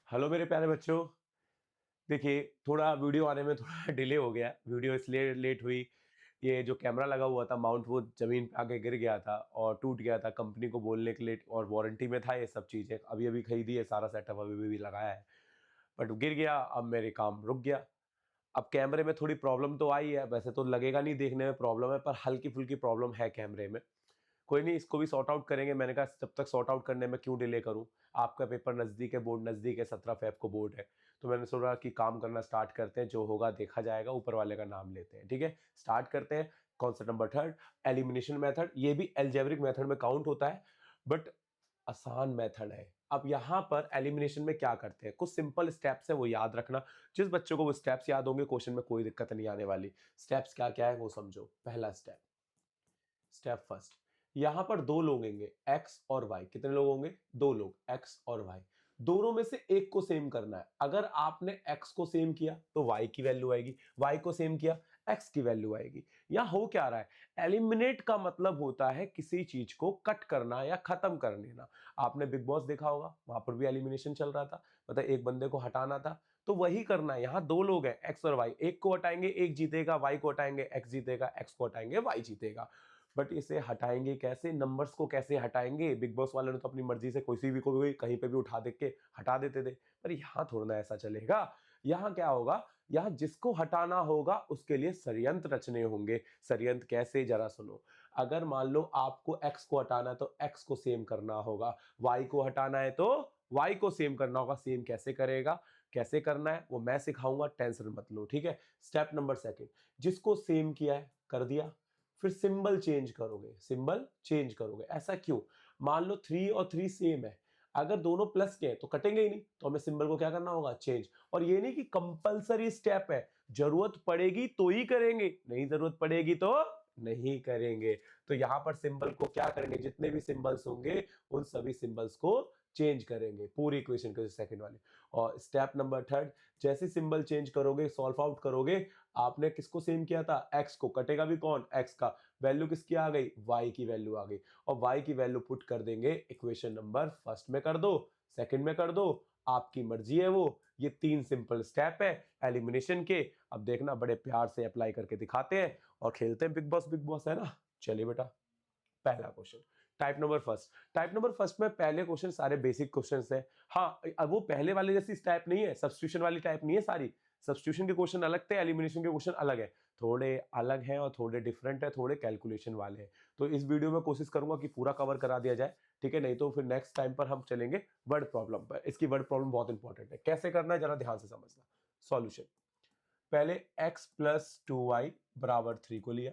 Hello मेरे प्यारे बच्चों। देखिए, थोड़ा वीडियो आने में थोड़ा डिले हो गया। वीडियो इसलिए लेट हुई, ये जो कैमरा लगा हुआ था माउंट वो ज़मीन पे आके गिर गया था और टूट गया था। कंपनी को बोलने के लिए और वारंटी में था ये सब चीज़ें, अभी अभी खरीदी है, सारा सेटअप अभी अभी लगाया है, बट गिर गया। अब मेरे काम रुक गया। अब कैमरे में थोड़ी प्रॉब्लम तो आई है, वैसे तो लगेगा नहीं देखने में प्रॉब्लम है, पर हल्की फुल्की प्रॉब्लम है कैमरे में। कोई नहीं, इसको भी सॉर्ट आउट करेंगे। मैंने कहा जब तक सॉर्ट आउट करने में क्यों डिले करूं। आपका पेपर नज़दीक है, बोर्ड नज़दीक है, 17 फेब को बोर्ड है, तो मैंने सोचा कि काम करना स्टार्ट करते हैं, जो होगा देखा जाएगा, ऊपर वाले का नाम लेते हैं। ठीक है, स्टार्ट करते हैं। Concept number third, elimination method. ये भी एल्जेब्रिक मेथड में काउंट होता है, बट आसान मेथड है। अब यहां पर एलिमिनेशन में क्या करते हैं, कुछ सिंपल स्टेप्स है, वो याद रखना। जिस बच्चों को वो स्टेप्स याद होंगे, क्वेश्चन में कोई दिक्कत नहीं आने वाली। स्टेप्स क्या क्या है वो समझो। पहला स्टेप, स्टेप फर्स्ट, यहां पर दो लोग होंगे, एक्स और वाई। कितने लोग होंगे? दो लोग, एक्स और वाई। दोनों में से एक को सेम करना है। अगर आपने एक्स को सेम किया तो वाई की वैल्यू आएगी, वाई को सेम किया एक्स की वैल्यू आएगी। यहां हो क्या रहा है? एलिमिनेट का मतलब होता है किसी चीज को कट करना या खत्म कर देना। आपने बिग बॉस देखा होगा, वहां पर भी एलिमिनेशन चल रहा था, मतलब एक बंदे को हटाना था, तो वही करना है। यहां दो लोग हैं, एक्स और वाई, एक को हटाएंगे एक जीतेगा, वाई को हटाएंगे एक्स जीतेगा, एक्स को हटाएंगे वाई जीतेगा। बट इसे हटाएंगे कैसे? नंबर्स को कैसे हटाएंगे? बिग बॉस वाले ने तो अपनी मर्जी से किसी भी को भी कहीं पे भी उठा दे के हटा देते थे, पर यहां थोड़ा ना ऐसा चलेगा। यहां क्या होगा? यहां जिसको हटाना होगा उसके लिए षड्यंत्र रचने होंगे। षड्यंत्र कैसे, जरा सुनो। अगर मान लो आपको एक्स को हटाना है तो एक्स को सेम करना होगा, वाई को हटाना है तो वाई को सेम करना होगा। सेम कैसे करेगा, कैसे करना है वो मैं सिखाऊंगा, टेंशन मत लो। ठीक है, स्टेप नंबर सेकंड, जिसको सेम किया है कर दिया, फिर सिंबल चेंज करोगे। सिंबल चेंज करोगे, ऐसा क्यों? मान लो 3 और 3 सेम है, अगर दोनों प्लस के हैं तो कटेंगे ही नहीं, तो हमें सिंबल को क्या करना होगा? चेंज। और ये नहीं कि कंपलसरी स्टेप है, जरूरत पड़ेगी तो ही करेंगे, नहीं जरूरत पड़ेगी तो नहीं करेंगे। तो यहां पर सिंबल को क्या करेंगे? जितने भी सिंबल्स होंगे उन सभी सिंबल्स को चेंज करेंगे, पूरी इक्वेशन के सेकंड वाले। और स्टेप नंबर थर्ड, जैसे सिंबल चेंज करोगे, सॉल्व आउट करोगे, आपने किसको सेम किया था? एक्स को। कटेगा भी कौन? एक्स का। वैल्यू किसकी आ गई? वाई की वैल्यू आ गई। और वाई की वैल्यू पुट कर देंगे इक्वेशन नंबर फर्स्ट में कर दो, सेकंड में कर दो, आपकी मर्जी है वो। ये 3 सिंपल स्टेप है एलिमिनेशन के। अब देखना, बड़े प्यार से अप्लाई करके दिखाते हैं और खेलते हैं बिग बॉस। बिग बॉस है ना। चलिए बेटा, पहला question, type number first. Type number first में पहले क्वेश्चन सारे बेसिक क्वेश्चंस हैं। हाँ, अब वो पहले वाले जैसी टाइप नहीं है, सब्स्टिट्यूशन वाली टाइप नहीं है सारी। सब्स्टिट्यूशन के क्वेश्चन अलग थे, एलिमिनेशन के क्वेश्चन अलग है, थोड़े अलग हैं और थोड़े डिफरेंट है, थोड़े कैलकुलेशन वाले हैं। तो इस वीडियो में कोशिश करूंगा कि पूरा कवर करा दिया जाए। ठीक है, नहीं तो फिर नेक्स्ट टाइम पर हम चलेंगे वर्ड प्रॉब्लम पर। इसकी वर्ड प्रॉब्लम बहुत इंपॉर्टेंट है, कैसे करना है जरा ध्यान से समझना। सॉल्यूशन, पहले x प्लस 2y बराबर 3 को लिया,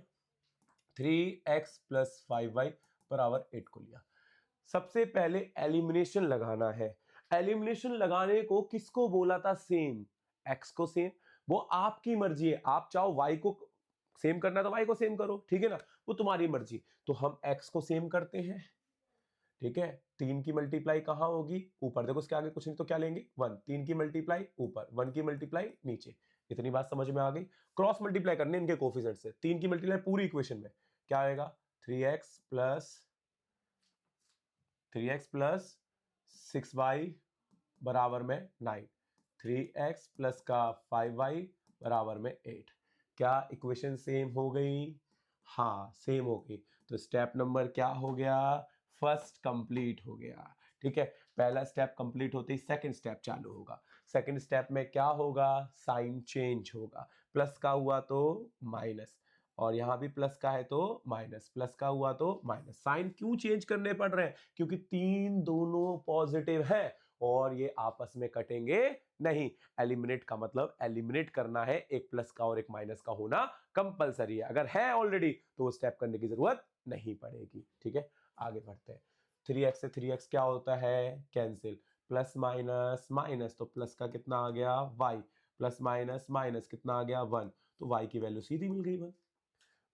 3x प्लस 5y बराबर 8 को लिया। सबसे पहले एलिमिनेशन लगाना है। एलिमिनेशन लगाने को किसको बोला था? सेम, एक्स को सेम। वो आपकी मर्जी है, आप चाहो वाई को सेम करना है तो वाई को सेम करो, ठीक है ना, वो तुम्हारी मर्जी। तो हम एक्स को सेम करते हैं। ठीक है, 3 की मल्टीप्लाई कहां होगी? ऊपर। देखो उसके आगे कुछ नहीं तो क्या लेंगे? 1। 3 की मल्टीप्लाई ऊपर, 1 की मल्टीप्लाई नीचे। इतनी बात समझ में आ गई। क्रॉस मल्टीप्लाई करने इनके कोफिशिएंट से। 3 की मल्टीप्लाई पूरी इक्वेशन में क्या आएगा? 3x प्लस 6y बराबर में 9, 3x प्लस का 5y बराबर में 8। क्या इक्वेशन सेम हो गई? हाँ, सेम हो गई। तो स्टेप नंबर क्या हो गया? फर्स्ट कंप्लीट हो गया। ठीक है, पहला स्टेप कंप्लीट होते ही सेकंड स्टेप चालू होगा। सेकंड स्टेप में क्या होगा? साइन चेंज होगा। प्लस का हुआ तो माइनस, और यहां भी प्लस का है तो माइनस, प्लस का हुआ तो माइनस। साइन क्यों चेंज करने पड़ रहे हैं? क्योंकि तीन दोनों पॉजिटिव है और ये आपस में कटेंगे नहीं। एलिमिनेट का मतलब एलिमिनेट करना है, एक प्लस का और एक माइनस का होना कंपलसरी है। अगर है ऑलरेडी तो वो स्टेप करने की जरूरत नहीं पड़ेगी। ठीक है, आगे बढ़ते हैं। 3x से 3x क्या होता है? कैंसिल। प्लस माइनस माइनस, तो प्लस का कितना आ गया? y। प्लस माइनस माइनस कितना आ गया? 1। तो y की वैल्यू सीधी मिल गई 1।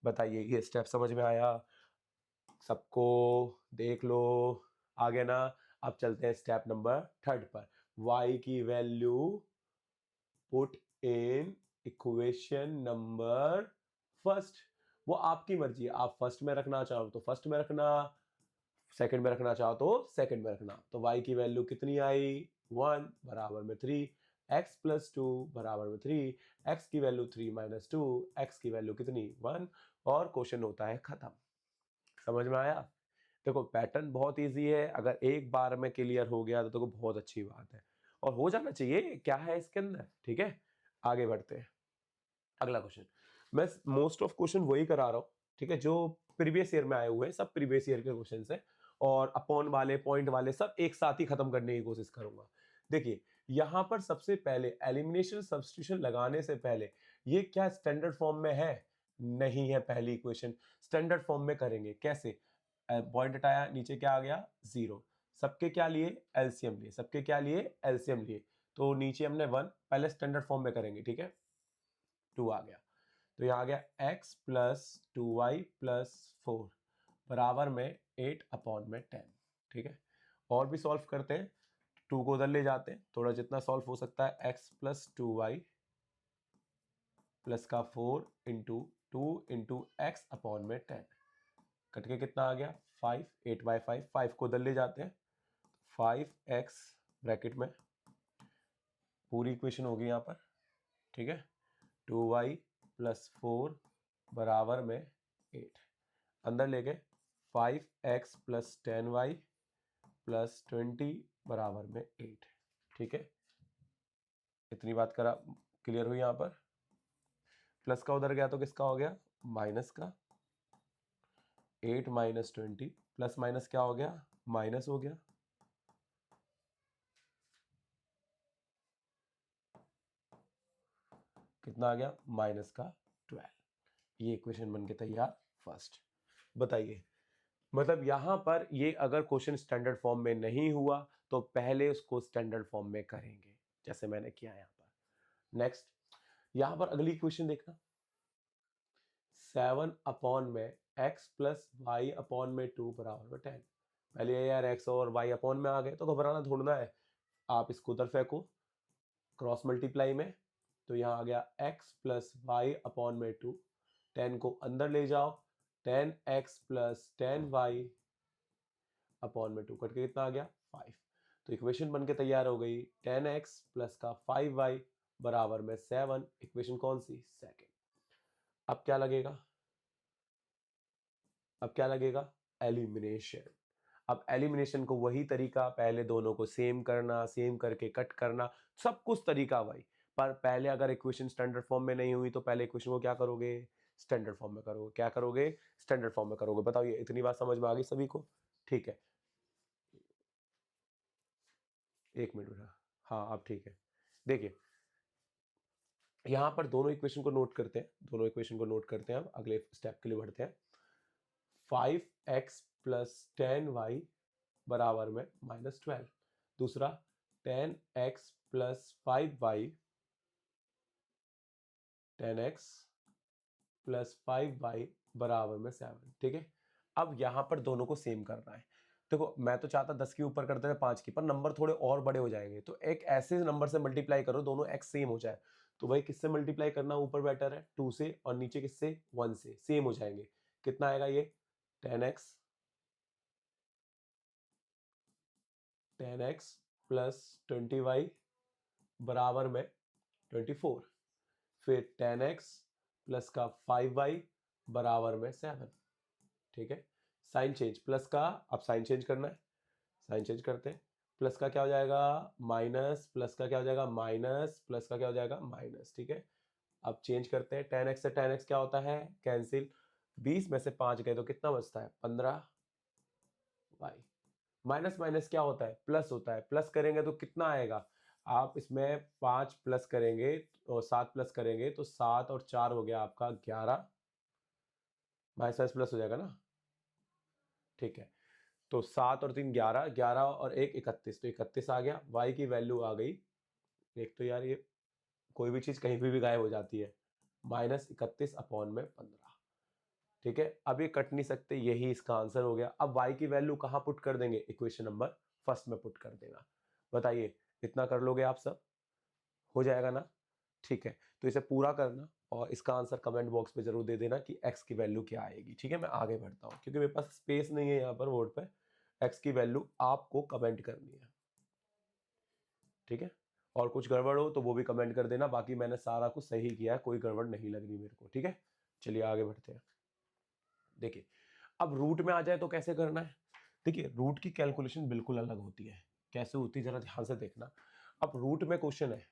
बताइए, ये स्टेप समझ में आया सबको? देख लो, आगे ना। अब चलते हैं स्टेप नंबर थर्ड पर। y की value put in equation number first. वो आपकी मर्जी है, आप फर्स्ट में रखना चाहो तो फर्स्ट में रखना, सेकंड में रखना चाहो तो सेकंड में रखना। तो y की वैल्यू कितनी आई 1 बराबर में 3, x प्लस 2 बराबर में 3, x की वैल्यू 3 माइनस 2, x की वैल्यू कितनी 1 और क्वेश्चन होता है खत्म। समझ में आया? देखो पैटर्न बहुत इजी है, अगर एक बार में क्लियर हो गया तो देखो बहुत अच्छी बात है और हो जाना चाहिए। क्या है इसके अंदर, ठीक है। आगे बढ़ते हैं, अगला क्वेश्चन। मैं मोस्ट ऑफ क्वेश्चन वही करा रहा हूँ, ठीक है, जो प्रीवियस ईयर में आए हुए हैं, सब प्रीवियस ईयर के क्वेश्चन है और अपॉन वाले पॉइंट वाले सब एक साथ ही खत्म करने की कोशिश करूंगा। देखिए यहां पर सबसे पहले एलिमिनेशन सब्स्टिट्यूशन लगाने से पहले ये क्या स्टैंडर्ड फॉर्म में है? नहीं है। पहली इक्वेशन स्टैंडर्ड फॉर्म में करेंगे कैसे? पॉइंट हटाया, नीचे क्या आ गया 0, सबके क्या लिए एलसीएम लिए, सबके क्या लिए एलसीएम लिए, तो नीचे हमने 1, पहले स्टैंडर्ड फॉर्म में करेंगे, ठीक है। 2 आ गया, तो यहाँ आ गया x प्लस 2y प्लस 4 बराबर में 8 अपॉन में 10, ठीक है। और भी सॉल्व करते हैं, 2 को उधर ले जाते हैं, थोड़ा जितना सॉल्व हो सकता है। x प्लस 2y प्लस का 4 इंटू 2 इंटू एक्स अपॉन में 10, कट के कितना आ गया 5, 8/5, 5 को उधर ले जाते हैं, 5x ब्रैकेट में पूरी इक्वेशन होगी यहाँ पर, ठीक है। 2y प्लस 4 बराबर में 8, अंदर ले गए 5x प्लस 10y प्लस 20 बराबर में 8, ठीक है। इतनी बात करा, क्लियर हुई यहाँ पर। प्लस का उधर गया तो किसका हो गया माइनस का, 8 माइनस 20 प्लस माइनस क्या हो गया माइनस हो गया, कितना आ गया माइनस का 12। ये इक्वेशन बन के तैयार फर्स्ट। बताइए, मतलब यहां पर ये अगर क्वेश्चन स्टैंडर्ड फॉर्म में नहीं हुआ तो पहले उसको स्टैंडर्ड फॉर्म में करेंगे, जैसे मैंने किया यहां पर। नेक्स्ट, यहां पर अगली इक्वेशन देखना, 7 अपॉन में x प्लस वाई अपॉन में 2 बराबर में 10। पहले यार x और y अपॉन में आ गए तो घबराना थोड़ा है, आप इसको उधर फेंको क्रॉस मल्टीप्लाई में, तो यहाँ आ गया x प्लस वाई अपॉन में 2, 10 को अंदर ले जाओ, 10x प्लस 10y अपॉन में 2, कट के कितना आ गया 5। तो इक्वेशन बन के तैयार हो गई 10x प्लस का 5y बराबर में 7। इक्वेशन कौन सी सेकंड। अब क्या लगेगा, अब क्या लगेगा एलिमिनेशन। अब एलिमिनेशन को वही तरीका, पहले दोनों को सेम करना, सेम करके कट करना, सब कुछ तरीका वही। पर पहले अगर इक्वेशन स्टैंडर्ड फॉर्म में नहीं हुई तो पहले इक्वेशन को क्या करोगे स्टैंडर्ड फॉर्म में करोगे। क्या करोगे स्टैंडर्ड फॉर्म में करोगे। बताओ ये इतनी बात समझ में आ गई सभी को, ठीक है। एक मिनट बेटा, हाँ अब ठीक है। देखिए यहां पर दोनों इक्वेशन को नोट करते हैं, दोनों इक्वेशन को नोट करते हैं। अब अगले स्टेप के लिए बढ़ते हैं। 5x प्लस 10y बराबर में -12, दूसरा 10x plus 5y, 10x plus 5y बराबर में 7, ठीक है। अब यहां पर दोनों को सेम करना है। देखो मैं तो चाहता 10 के ऊपर करते थे 5 की, पर नंबर थोड़े और बड़े हो जाएंगे, तो एक ऐसे नंबर से मल्टीप्लाई करो दोनों x सेम हो जाए। तो भाई किससे मल्टीप्लाई करना ऊपर बेटर है 2 से, और नीचे किससे 1 से, सेम हो जाएंगे। कितना आएगा ये 10x, 10x प्लस 20y बराबर में 24, फिर 10x प्लस का 5y बराबर में 7, ठीक है। साइन चेंज, प्लस का अब साइन चेंज करना है, साइन चेंज करते हैं। प्लस का क्या हो जाएगा माइनस, प्लस का क्या हो जाएगा माइनस, प्लस का क्या हो जाएगा माइनस, ठीक है। अब चेंज करते हैं, 10x से 10x क्या होता है कैंसिल, 20 में से 5 गए तो कितना बचता है 15y। माइनस माइनस क्या होता है प्लस होता है, प्लस करेंगे तो कितना आएगा, आप इसमें 5 प्लस करेंगे और 7 प्लस करेंगे तो 7 और 4 हो गया आपका 11, माइनस माइनस प्लस हो जाएगा ना, ठीक है। तो 7 और 3 11, 11 और 1 31, तो 31 आ गया। y की वैल्यू आ गई, एक तो यार ये कोई भी चीज कहीं भी गायब हो जाती है, -31 अपॉन में 15, ठीक है। अब ये कट नहीं सकते, यही इसका आंसर हो गया। अब y की वैल्यू कहाँ पुट कर देंगे इक्वेशन नंबर फर्स्ट में पुट कर देना। बताइए इतना कर लोगे आप सब, हो जाएगा ना, ठीक है। तो इसे पूरा करना और इसका आंसर कमेंट बॉक्स पे जरूर दे देना कि x की वैल्यू क्या आएगी, ठीक है। मैं आगे बढ़ता हूँ क्योंकि मेरे पास स्पेस नहीं है यहाँ पर बोर्ड पे, x की वैल्यू आपको कमेंट करनी है, ठीक है। और कुछ गड़बड़ हो तो वो भी कमेंट कर देना, बाकी मैंने सारा कुछ सही किया है, कोई गड़बड़ नहीं लग रही मेरे को, ठीक है। चलिए आगे बढ़ते हैं। देखिए अब रूट में आ जाए तो कैसे करना है। देखिए रूट की कैलकुलेशन बिल्कुल अलग होती है, कैसे होती है जरा ध्यान से देखना। अब रूट में क्वेश्चन है,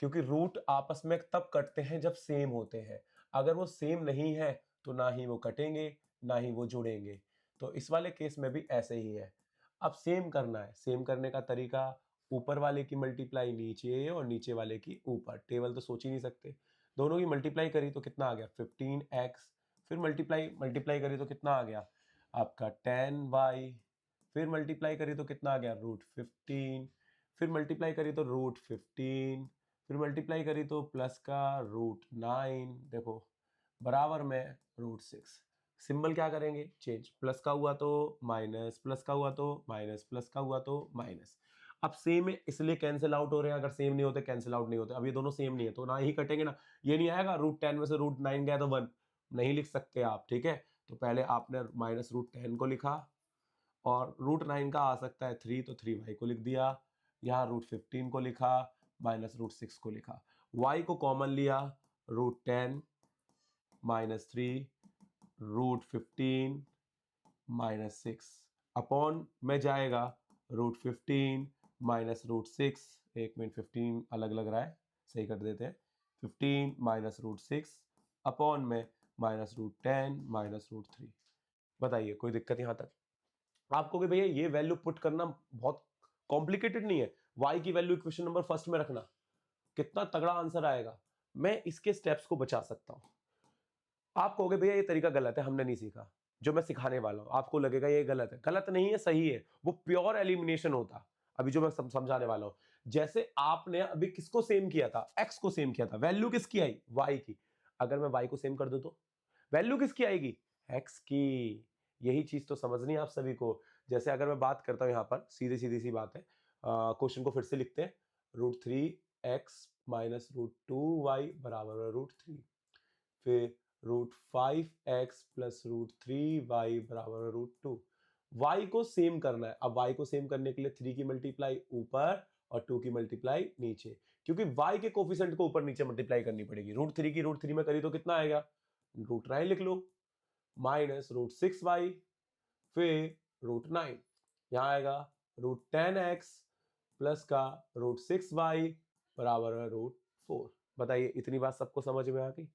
क्योंकि रूट आपस में तब कटते हैं जब सेम होते हैं, अगर वो सेम नहीं है तो ना ही वो कटेंगे ना ही वो जुड़ेंगे। तो इस वाले केस में भी ऐसे ही है। अब सेम करना है, सेम करने का तरीका ऊपर वाले की मल्टीप्लाई नीचे और नीचे वाले की ऊपर, टेबल तो सोच ही नहीं सकते। दोनों की मल्टीप्लाई करी तो कितना आ गया 15x, फिर मल्टीप्लाई मल्टीप्लाई करी तो कितना आ गया आपका 10y, फिर मल्टीप्लाई करी तो कितना आ गया √15, फिर मल्टीप्लाई करी तो √15, फिर मल्टीप्लाई करी तो प्लस का √9, देखो बराबर में √6। सिंबल क्या करेंगे चेंज, प्लस का हुआ तो माइनस, प्लस का हुआ तो माइनस, प्लस का हुआ तो माइनस। अब सेम है इसलिए कैंसिल आउट हो रहे हैं, अगर सेम नहीं होते कैंसिल आउट नहीं होते। अब ये दोनों सेम नहीं है तो ना ही कटेंगे ना, ये नहीं आएगा √10 में से √9 गया तो 1 नहीं लिख सकते आप, ठीक है। तो पहले आपने माइनस √10 को लिखा और √9 का आ सकता है 3 तो 3y को लिख दिया, यहाँ √15 को लिखा, माइनस √6 को लिखा, y को कॉमन लिया √10 -3 √15 -6 अपॉन में जाएगा √15 -√6, एक मिनट 15 अलग लग रहा है, सही कर देते हैं, 15 -√6 अपॉन में -√10 -√3। बताइए कोई दिक्कत यहां तक आपको कि भैया ये वैल्यू पुट करना बहुत कॉम्प्लिकेटेड नहीं है, y की वैल्यू इक्वेशन नंबर फर्स्ट में रखना, कितना तगड़ा आंसर आएगा। मैं इसके स्टेप्स को बचा सकता हूं। आप कहोगे भैया ये तरीका गलत है, हमने नहीं सीखा, जो मैं सिखाने वाला हूं आपको लगेगा ये गलत है, गलत नहीं है सही है, वो प्योर एलिमिनेशन होता। अभी जो मैं समझाने वाला हूं, जैसे आपने अभी किसको सेम किया था, x को सेम किया था, वैल्यू किसकी आई y की, अगर मैं y को सेम कर दूं तो वैल्यू किसकी आएगी x की। यही चीज तो समझनी है आप सभी को। जैसे अगर मैं बात करता हूं यहां पर सीधी सीधी सी बात है, क्वेश्चन को फिर से लिखते हैं, √3x -√2y बराबर √3, फिर √5x प्लस √3y बराबर √2। y को सेम करना है, अब y को सेम करने के लिए 3 की मल्टीप्लाई ऊपर और 2 की मल्टीप्लाई नीचे, क्योंकि y के कोफिशिएंट को ऊपर नीचे मल्टीप्लाई करनी पड़ेगी। √3 की √3 में करी तो कितना आएगा, √9 लिख लो, माइनस √6y, फिर √9, यहां आएगा √10x प्लस का √6y बराबर है √4। बताइए इतनी बात सबको समझ में आ गई।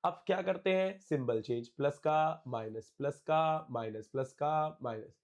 अब क्या करते हैं, सिंबल चेंज, प्लस का माइनस, प्लस का माइनस, प्लस का माइनस।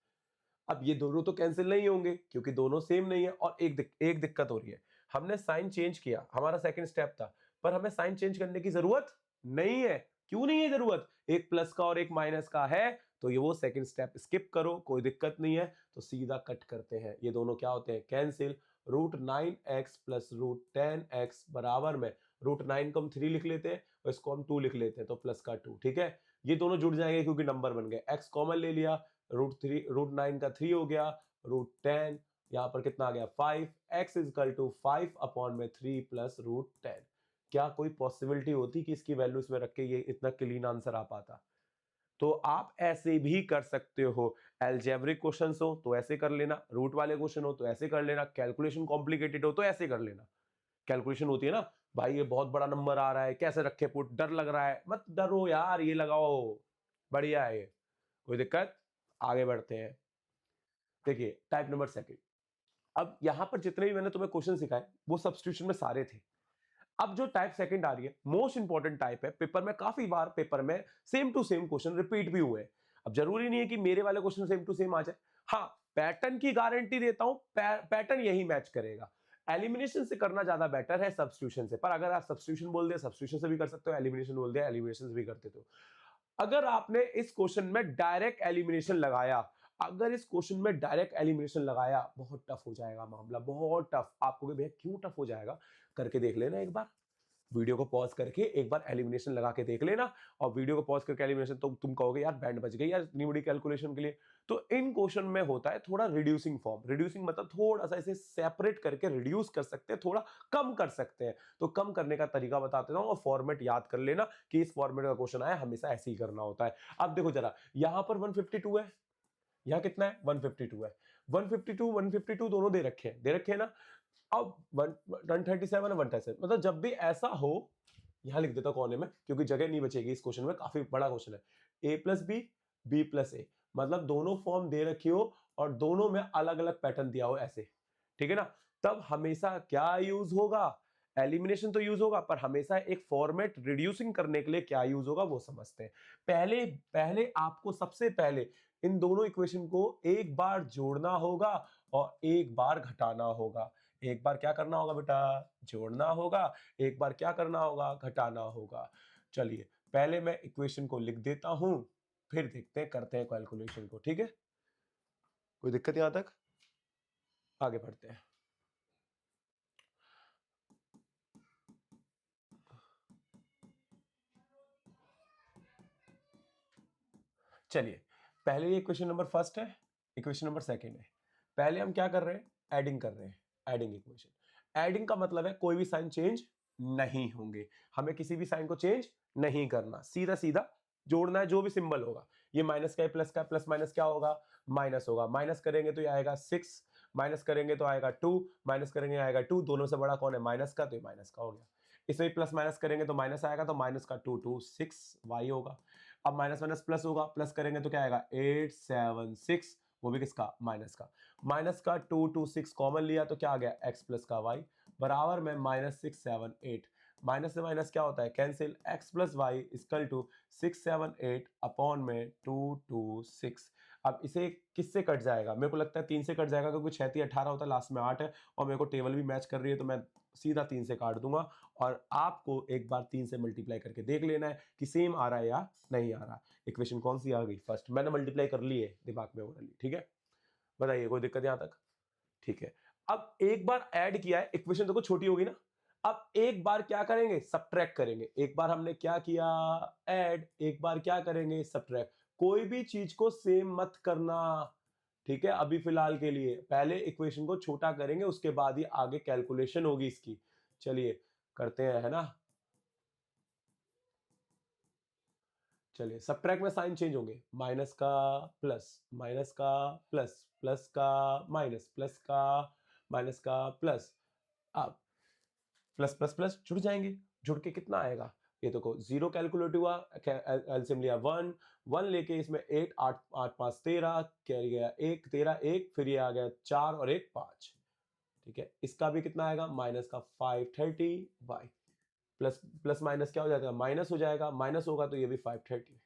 अब ये दोनों तो कैंसिल नहीं होंगे क्योंकि दोनों सेम नहीं है, और एक दिक्कत हो रही है, हमने साइन चेंज किया, हमारा सेकंड स्टेप था, पर हमें साइन चेंज करने की जरूरत नहीं है। क्यों नहीं है जरूरत, एक प्लस का और एक माइनस का है तो ये वो सेकंड स्टेप स्किप करो, कोई दिक्कत नहीं है। तो सीधा कट करते हैं, ये दोनों क्या होते हैं कैंसिल, √9x प्लस √10x बराबर में √9 को हम 3 लिख लेते हैं और इसको हम 2 लिख लेते हैं तो प्लस का 2, ठीक है। ये दोनों जुड़ जाएंगे क्योंकि नंबर बन गए, x कॉमन ले लिया, √9 का 3 हो गया, √10 यहां पर कितना आ गया 5, x इजकल टू 5 अपॉन में 3 प्लस √10। क्या कोई पॉसिबिलिटी होती कि इसकी वैल्यू इसमें रख के ये इतना क्लीन आंसर आ पाता। तो आप ऐसे भी कर सकते हो, एल्जेब्रिक क्वेश्चंस हो तो ऐसे कर लेना, रूट वाले क्वेश्चन हो तो ऐसे कर लेना, कैलकुलेशन कॉम्प्लिकेटेड हो तो ऐसे कर लेना। कैलकुलेशन होती है ना, भाई ये बहुत बड़ा नंबर आ रहा है कैसे रखे पुट, डर लग रहा है, मत डरो यार, ये लगाओ, बढ़िया है ये, कोई दिक्कत। आगे बढ़ते हैं। देखिए टाइप नंबर सेकंड, अब यहां पर जितने भी मैंने तुम्हें क्वेश्चन सिखाए वो सब्स्टिट्यूशन में सारे थे। अब जो टाइप सेकंड आ रही है मोस्ट इंपॉर्टेंट टाइप है, पेपर में काफी बार पेपर में same to same question repeat भी हुए। अब जरूरी नहीं है कि मेरे वाले क्वेश्चन सेम टू सेम आ जाए, हाँ पैटर्न की गारंटी देता हूं, पैटर्न यही मैच करेगा। एलिमिनेशन से करना ज्यादा बेटर है सब्स्टिट्यूशन से, पर अगर आप सब्स्टिट्यूशन बोल दिया सब्स्टिट्यूशन से भी कर सकते हो, एलिमिनेशन बोल दिया एलिमिनेशन से भी कर देते हो। अगर आपने इस क्वेश्चन में डायरेक्ट एलिमिनेशन लगाया, अगर इस क्वेश्चन में डायरेक्ट एलिमिनेशन लगाया, बहुत टफ हो जाएगा मामला, बहुत टफ। आपको भैया क्यों टफ हो जाएगा, करके देख लेना एक बार, वीडियो को पॉज करके एक बार एलिमिनेशन लगा के देख लेना, और वीडियो को पॉज करके एलिमिनेशन, तो तुम कहोगे यार बैंड बज गई यार इतनी बड़ी कैलकुलेशन के लिए। तो इन क्वेश्चन में होता है थोड़ा रिड्यूसिंग फॉर्म, रिड्यूसिंग मतलब थोड़ा सा इसे सेपरेट करके रिड्यूस कर सकते हैं, थोड़ा कम कर सकते हैं। तो कम करने का तरीका बता देता हूं, और फॉर्मेट याद कर लेना कि इस फॉर्मेट का क्वेश्चन आया हमेशा ऐसे ही करना होता है। अब देखो जरा, यहां पर 152 है, यहाँ कितना है 152 है, 152 दोनों दे रखे हैं ना। अब 137 137, मतलब जब भी ऐसा हो, यहां लिख देता कोने में क्योंकि जगह नहीं बचेगी इस क्वेश्चन में, काफी बड़ा क्वेश्चन है। a प्लस बी प्लस ए, मतलब दोनों फॉर्म दे रखी हो और दोनों में अलग अलग पैटर्न दिया हो ऐसे, ठीक है ना। तब हमेशा क्या यूज होगा, एलिमिनेशन तो यूज होगा, पर हमेशा एक फॉर्मेट रिड्यूसिंग करने के लिए क्या यूज होगा वो समझते हैं। पहले पहले आपको सबसे पहले इन दोनों इक्वेशन को एक बार जोड़ना होगा और एक बार घटाना होगा। एक बार क्या करना होगा बेटा, जोड़ना होगा, एक बार क्या करना होगा, घटाना होगा। चलिए पहले मैं इक्वेशन को लिख देता हूं, फिर देखते हैं, करते हैं कैलकुलेशन को, ठीक है। कोई दिक्कत यहां तक, आगे बढ़ते हैं। चलिए पहले ये इक्वेशन नंबर फर्स्ट है, इक्वेशन नंबर सेकंड है। पहले हम क्या कर रहे हैं, एडिंग कर रहे हैं, एडिंग इक्वेशन। एडिंग का मतलब है कोई भी साइन चेंज नहीं होंगे, हमें किसी भी साइन को चेंज नहीं करना, सीधा सीधा जोड़ना है। जो भी सिंबल होगा, ये माइनस का है, प्लस का, प्लस माइनस क्या होगा, माइनस होगा। माइनस करेंगे तो ये आएगा 6, माइनस करेंगे तो आएगा 2, माइनस करेंगे आएगा 2, दोनों से बड़ा कौन है, माइनस का, तो ये माइनस का हो गया। इसमें प्लस माइनस करेंगे तो माइनस आएगा, तो माइनस का 2 2 6 वाई होगा। अब माइनस माइनस प्लस होगा, प्लस करेंगे तो क्या आएगा 8 7 6, वो भी किसका, माइनस का। माइनस का 2 2 6 कॉमन लिया तो क्या आ गया, x प्लस का y बराबर में माइनस 6 7 8। माइनस से माइनस क्या होता है, cancel, x plus y equal to 6 7 8 upon में 2 2 6। अब इसे किससे कट जाएगा, मेरे को लगता है 3 से कट जाएगा, क्योंकि 6 3 18 होता है, लास्ट में 8 है, और मेरे को टेबल भी मैच कर रही है, तो मैं सीधा 3 से काट दूंगा। और आपको एक बार 3 से मल्टीप्लाई करके देख लेना है कि सेम आ रहा है या नहीं आ रहा। इक्वेशन कौन सी आ गई, फर्स्ट, मैंने मल्टीप्लाई कर ली है दिमाग में ओरली, ठीक है। बताइए कोई दिक्कत यहां तक, ठीक है। अब एक बार ऐड किया है, इक्वेशन देखो छोटी होगी ना। अब एक बार क्या करेंगे, सब्ट्रैक्ट करेंगे। एक बार हमने क्या किया, ऐड, एक बार क्या करेंगे, सब्ट्रैक्ट। कोई भी चीज को सेम मत करना, ठीक है। अभी फिलहाल के लिए पहले इक्वेशन को छोटा करेंगे, उसके बाद ही आगे कैलकुलेशन होगी इसकी। चलिए करते हैं, है ना। चलिए सब्ट्रैक्ट में साइन चेंज होंगे, माइनस का प्लस, माइनस का प्लस, प्लस का माइनस, प्लस का माइनस का प्लस। अब प्लस प्लस प्लस जुड़ जाएंगे, जुड़ के कितना आएगा, ये देखो जीरो कैलकुलेट हुआ, एलसीएम लिया 1 1 लेके इसमें 8 8 8 5 13, कैरी गया 1 13 1, फिर ये आ गया 4 और 1 5, ठीक है। इसका भी कितना आएगा, माइनस का 530 वाई, प्लस प्लस माइनस क्या हो जाएगा, माइनस हो जाएगा, माइनस होगा तो ये भी 530।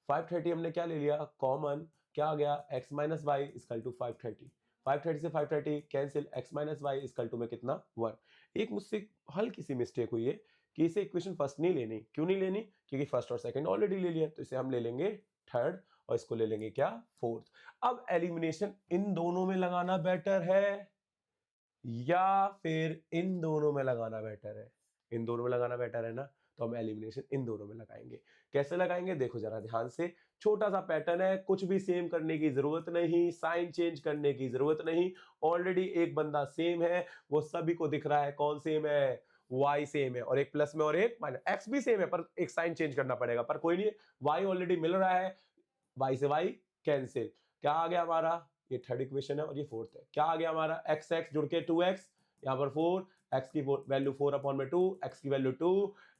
530 हमने क्या ले लिया कॉमन, क्या आ गया, x minus y equal to 530। 530 से 530 cancel, x minus y equal to में कितना 1। एक मुझसे हल्की सी मिस्टेक हुई है कि इसे इक्वेशन फर्स्ट नहीं लेनी, क्यों नहीं लेनी, क्योंकि फर्स्ट और सेकंड ऑलरेडी ले लिया, तो इसे हम ले लेंगे थर्ड, और इसको ले लेंगे क्या, फोर्थ। अब एलिमिनेशन इन दोनों में लगाना बेटर है या फिर इन दोनों में लगाना बेटर है, इन दोनों में लगाना बेटर है ना, तो हम एलिमिनेशन इन दोनों में लगाएंगे। कैसे लगाएंगे, देखो जरा ध्यान से, छोटा सा पैटर्न है, कुछ भी सेम करने की जरूरत नहीं, साइन चेंज करने की जरूरत नहीं। ऑलरेडी एक बंदा सेम है, वो सभी को दिख रहा है, कौन सेम है, y सेम है, और एक प्लस में और एक माइनस, x भी सेम है पर एक साइन चेंज करना पड़ेगा, पर कोई नहीं, y ऑलरेडी मिल रहा है, y से y कैंसिल, क्या आ गया हमारा, ये थर्ड इक्वेशन है और ये फोर्थ है, क्या आ गया हमारा, x x जुड़ के 2x, यहाँ पर 4, x की वैल्यू 4 अपॉन में 2, x की वैल्यू 2,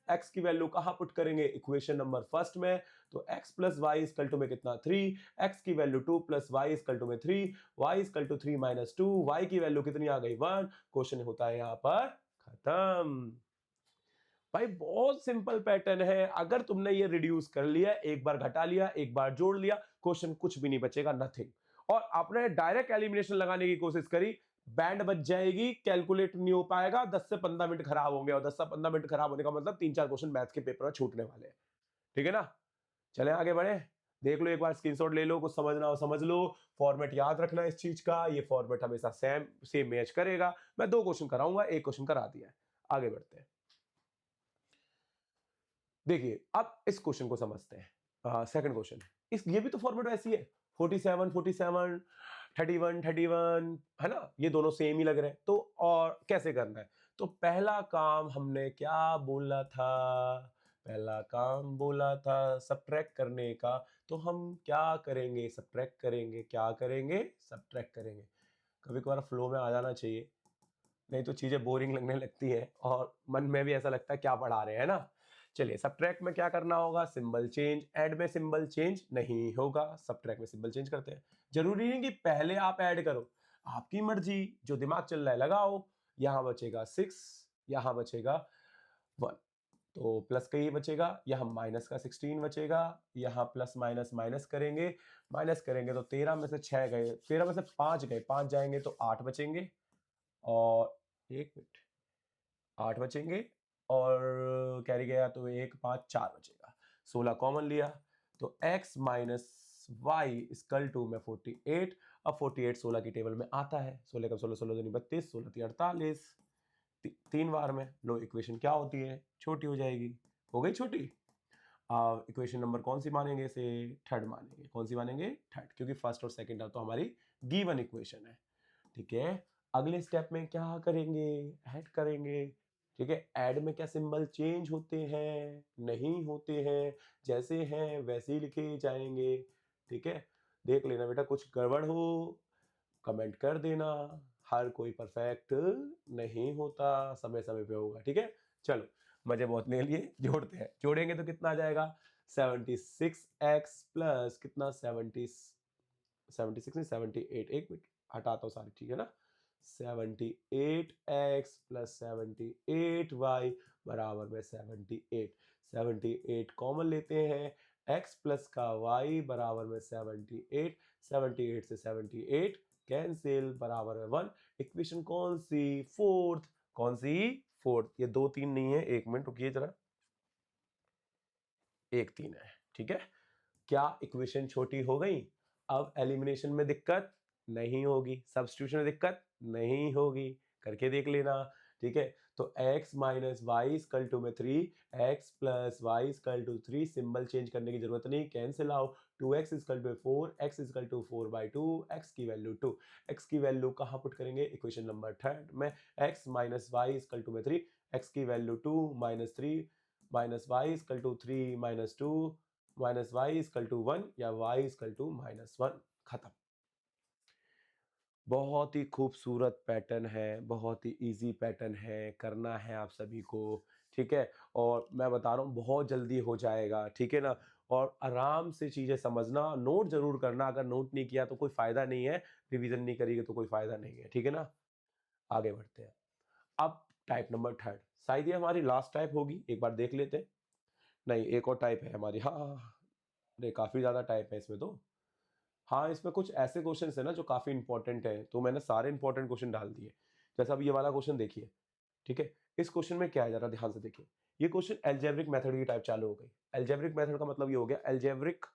x की वैल्यू कहां पुट करेंगे, इक्वेशन नंबर फर्स्ट में, तो x plus y equal to में कितना 3, x की value 2 plus y equal to में 3, y equal to 3 minus 2, y की वैल्यू कितनी आ गई 1, क्वेश्चन होता है यहाँ पर खत्म। भाई बहुत सिंपल पैटर्न है, अगर तुमने ये रिड्यूस कर लिया, एक बार घटा लिया, एक बार जोड़ लिया, क्वेश्चन कुछ भी नहीं बचेगा, नथिंग। और आपने डायरेक्ट एलिमिनेशन लगाने की कोशिश करी, बैंड बच जाएगी, कैलकुलेट नहीं हो पाएगा, 10 से 15 मिनट खराब होंगे, और 10 से 15 मिनट खराब होने का मतलब 3 4 क्वेश्चन मैथ के पेपर में छूटने वाले हैं, ठीक है ना। चले आगे बढ़े, देख लो एक बार स्क्रीनशॉट ले लो, कुछ समझना हो समझ लो, फॉर्मेट याद रखना इस चीज का, ये फॉर्मेट हमेशा सेम मैच करेगा। मैं 2 क्वेश्चन कराऊंगा, एक क्वेश्चन करा दिया है, आगे बढ़ते हैं। देखिए अब इस क्वेश्चन को समझते हैं, सेकंड क्वेश्चन, इस ये भी तो फॉर्मेट वैसी है, 47 47 31 31, है ना, ये दोनों सेम ही लग रहे हैं, तो और कैसे करना है, तो पहला काम हमने क्या बोला था, पहला काम बोला था सब्ट्रैक्ट करने का, तो हम क्या करेंगे, सब्ट्रैक्ट करेंगे, क्या करेंगे, सब्ट्रैक्ट करेंगे। कभी कभार फ्लो में आ जाना चाहिए, नहीं तो चीजें बोरिंग लगने लगती है और मन में भी ऐसा लगता है क्या पढ़ा रहे हैं ना। चलिए सब्ट्रैक्ट में क्या करना होगा, सिंबल चेंज। ऐड में सिंबल चेंज नहीं होगा, सब्ट्रैक्ट में सिंबल चेंज करते हैं। जरूरी नहीं कि पहले आप ऐड करो, आपकी मर्जी, जो दिमाग चल रहा है लगाओ। यहां बचेगा 6, यहां बचेगा 1, तो प्लस का ही बचेगा, यहाँ माइनस का 16 बचेगा, यहाँ प्लस माइनस माइनस करेंगे, माइनस करेंगे तो 13 में से 6 गए, 13 में से 5 गए, 5 जाएंगे तो 8 बचेंगे, और एक मिनट, 8 बचेंगे, और कैरी गया तो 1 5 4 बचेगा। 16 कॉमन लिया तो x minus y equal to में 48। अब 48 16 की टेबल में आता है, 16 का 16, 16 दूनी 32, 16 ती 48, 3 बार में। लो इक्वेशन क्या होती है, छोटी हो जाएगी, हो गई छोटी। इक्वेशन नंबर कौन सी मानेंगे, इसे थर्ड मानेंगे। कौन सी मानेंगे, थर्ड, क्योंकि फर्स्ट और सेकंड तो हमारी गिवन इक्वेशन है। ठीक है, अगले स्टेप में क्या करेंगे, ऐड करेंगे। ठीक है, ऐड में क्या सिंबल चेंज होते हैं, नहीं होते हैं, जैसे हैं वैसे ही लिखे जाएंगे। ठीक है, देख लेना बेटा, कुछ गड़बड़ हो कमेंट कर देना, हर कोई परफेक्ट नहीं होता, समय समय पे होगा। ठीक है, चलो मजे बहुत ले लिए, जोड़ते हैं। जोड़ेंगे तो कितना आ जाएगा, 76x प्लस कितना, 76 नहीं 78, एक मिनट हटाता हूँ सारी चीजें ना। 78x प्लस 78y बराबर में 78। 78 कॉमन लेते हैं, x प्लस का y बराबर में 78। 78 से 78 कैंसिल, बराबर में 1। इक्वेशन कौन सी, फोर्थ। कौन सी, फोर्थ। ये 2 3 नहीं है, एक मिनट रुकिए जरा, 1 3 है। ठीक है, क्या इक्वेशन छोटी हो गई। अब एलिमिनेशन में दिक्कत नहीं होगी, सब्स्टिट्यूशन में दिक्कत नहीं होगी, करके देख लेना। ठीक है, तो x minus y equal to में 3, x plus y equal to 3, symbol change करने की जरूरत नहीं, कैंसिल आओ। 2x equal to 4, x equal to 4/2, x की वैल्यू 2। x की वैल्यू कहाँ पुट करेंगे, इक्वेशन नंबर थर्ड में। x minus y equal to में 3, x की value 2 minus 3, minus y equal to 3 minus 2, minus y equal to 1 या Y equal to minus 1, खत्म। बहुत ही खूबसूरत पैटर्न है, बहुत ही इजी पैटर्न है, करना है आप सभी को। ठीक है, और मैं बता रहा हूँ बहुत जल्दी हो जाएगा। ठीक है ना, और आराम से चीजें समझना, नोट जरूर करना, अगर नोट नहीं किया तो कोई फायदा नहीं है, रिवीजन नहीं करेगी तो कोई फायदा नहीं है। ठीक है ना, आगे बढ़ते हैं। अब टाइप नंबर थर्ड, शायद ये हमारी लास्ट टाइप होगी, एक बार देख लेते हैं। नहीं, एक और टाइप है हमारी, हाँ हाँ, हाँ। नहीं, काफी ज्यादा टाइप है इसमें तो। हाँ, इसमें कुछ ऐसे क्वेश्चंस है ना जो काफी इंपॉर्टेंट है, तो मैंने सारे इंपॉर्टेंट क्वेश्चन डाल दिए। जैसा अब ये वाला क्वेश्चन देखिए। ठीक है, इस क्वेश्चन में क्या है जरा ध्यान से देखिए। ये क्वेश्चन एल्जेब्रिक मेथड की टाइप चालू हो गई। एल्जेब्रिक मेथड का मतलब ये हो गया, एल्जेब्रिक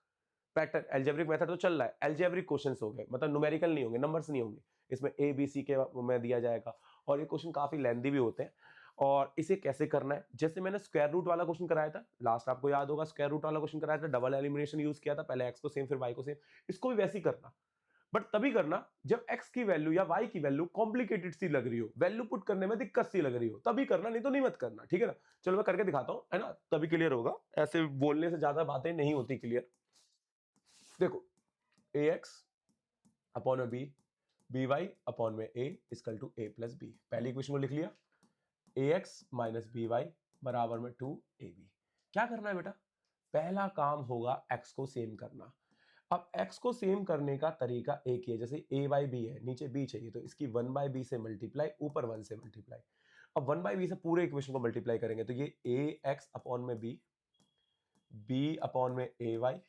पैटर्न, एल्जेब्रिक मेथड तो चल रहा है, एल्जेब्रिक क्वेश्चंस हो गए, मतलब न्यूमेरिकल नहीं होंगे, नंबर्स नहीं होंगे इसमें, ए बी सी के में दिया जाएगा। और ये क्वेश्चन काफी लेंथी भी होते हैं। और इसे कैसे करना है, जैसे मैंने स्क्वायर रूट वाला क्वेश्चन कराया था लास्ट, आपको याद होगा स्क्वायर रूट वाला क्वेश्चन कराया था, डबल एलिमिनेशन यूज किया था, पहले एक्स को सेम फिर वाई को सेम। इसको भी वैसे ही करना, बट तभी करना जब x की वैल्यू या y की वैल्यू कॉम्प्लिकेटेड सी लग रही हो, वैल्यू पुट करने में दिक्कत सी लग रही हो, तभी करना, नहीं तो नहीं मत करना। ठीक है ना, चलो मैं करके दिखाता हूं, है ना, तभी क्लियर होगा, ऐसे बोलने से ज्यादा बातें नहीं होती क्लियर। देखो, ax अपॉन में b, by अपॉन में a equal to a plus b, पहली इक्वेशन को लिख लिया, ax माइनस by बराबर में 2ab। क्या करना है बेटा, पहला काम होगा x को सेम करना। अब x को सेम करने का तरीका एक ही है, जैसे a बाई बी है, नीचे b चाहिए तो इसकी 1 बाई बी से मल्टीप्लाई, ऊपर 1 से मल्टीप्लाई। अब 1 बाई बी से पूरे इक्वेशन को मल्टीप्लाई करेंगे तो ये ax अपॉन में b अपॉन में ay,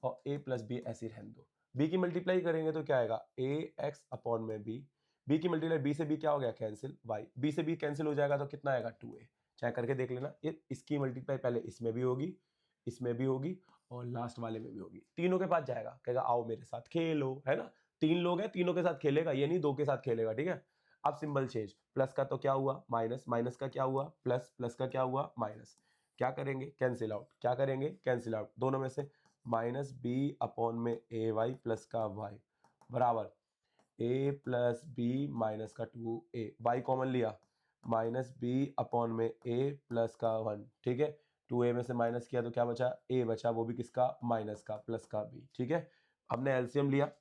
और a प्लस बी ऐसे रहने दो। b की मल्टीप्लाई करेंगे तो क्या आएगा, ax अपॉन में b की मल्टीप्लाई b से b क्या हो गया, कैंसिल, y b से b कैंसिल हो जाएगा तो कितना आएगा, 2a। चाहे करके देख लेना, ये इसकी मल्टीप्लाई पहले इसमें भी होगी, इसमें भी होगी, और लास्ट वाले में भी होगी, तीनों के पास जाएगा, कहेगा आओ मेरे साथ खेलो, है ना। 3 लोग हैं, तीनों के साथ खेलेगा, ये नहीं 2 के साथ खेलेगा। ठीक है, अब सिंबल चेंज, प्लस का तो क्या हुआ माइनस, माइनस का क्या हुआ प्लस, प्लस का क्या हुआ माइनस। क्या करेंगे, कैंसिल आउट, क्या करेंगे, कैंसिल आउट, दोनों में से माइनस बी अपॉन में ए वाई प्लस का वाई बराबर ए प्लस बी माइनस का 2a, वाई कॉमन लिया, माइनस बी अपॉन में ए प्लस का 1। ठीक है, 2a में से माइनस किया तो क्या बचा, a बचा, वो भी किसका, माइनस का, प्लस का b। ठीक है, हमने एलसीएम लिया।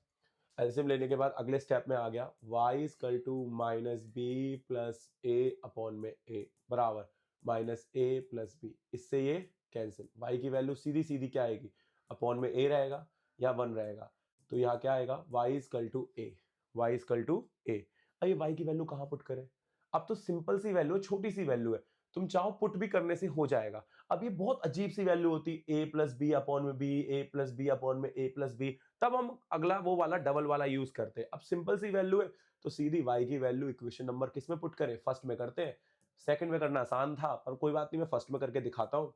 एलसीएम लेने के बाद अगले स्टेप में आ गया, y equal to minus b plus a upon में a बराबर माइनस ए प्लस बी। इससे ये कैंसिल, y की वैल्यू सीधी सीधी क्या आएगी, अपॉन में a रहेगा या 1 रहेगा, तो यहाँ क्या आएगा, y equal to a, y equal to a. अब ये y की वैल्यू कहाँ पुट करें, अब तो सिंपल सी वैल्यू है, छोटी सी वैल्यू है, तुम चाहो पुट भी करने से हो जाएगा। अब ये बहुत अजीब सी वैल्यू होती, a प्लस बी अपॉन में बी, ए प्लस बी अपॉन में ए प्लस बी, तब हम अगला वो वाला डबल वाला यूज करते हैं। अब सिंपल सी वैल्यू है तो सीधी y की वैल्यू इक्वेशन नंबर किस में पुट करें, फर्स्ट में करते हैं। सेकंड में करना आसान था पर कोई बात नहीं, मैं फर्स्ट में करके दिखाता हूँ,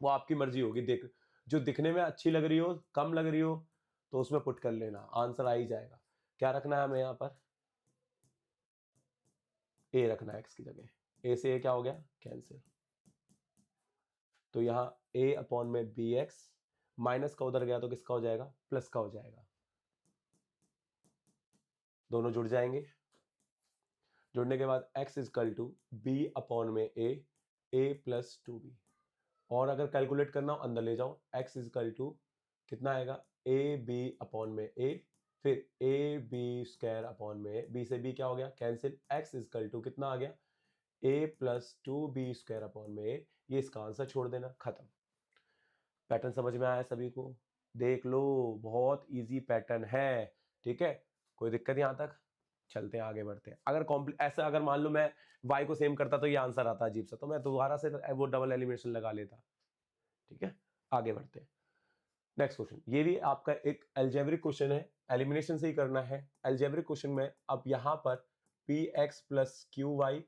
वो आपकी मर्जी होगी। देख, जो दिखने में अच्छी लग रही हो, कम लग रही हो, तो उसमें पुट कर लेना, आंसर आ ही जाएगा। क्या रखना है हमें यहाँ पर, a रखना है x की जगह, a से a क्या हो गया, कैंसिल। तो यहाँ a अपॉन में बी एक्स, माइनस का उधर गया तो किसका हो जाएगा, प्लस का हो जाएगा, दोनों जुड़ जाएंगे। जुड़ने के बाद x equal to b upon में ए प्लस टू बी, और अगर कैलकुलेट करना हो अंदर ले जाओ, x इजकल टू कितना आएगा, ए बी अपॉन में ए, फिर ए बी स्क्वायर अपॉन में बी से बी क्या हो गया, कैंसिल, x इजकल टू कितना आ गया, a plus two b square upon में ए, ये इसका आंसर छोड़ देना, खत्म। पैटर्न समझ में आया सभी को, देख लो, बहुत इजी पैटर्न है। ठीक है, कोई दिक्कत यहाँ तक, चलते हैं आगे बढ़ते हैं। अगर ऐसा अगर मान लो मैं y को सेम करता तो ये आंसर आता अजीब सा, तो मैं दोबारा से वो डबल एलिमिनेशन लगा लेता। ठीक है, आगे बढ़ते हैं। नेक्स्ट क्वेश्चन, ये भी आपका एक अलजेब्रिक क्वेश्चन है, एलिमिनेशन से ही करना है। अलजेब्रिक क्वेश्चन में अब यहाँ पर p x plus q y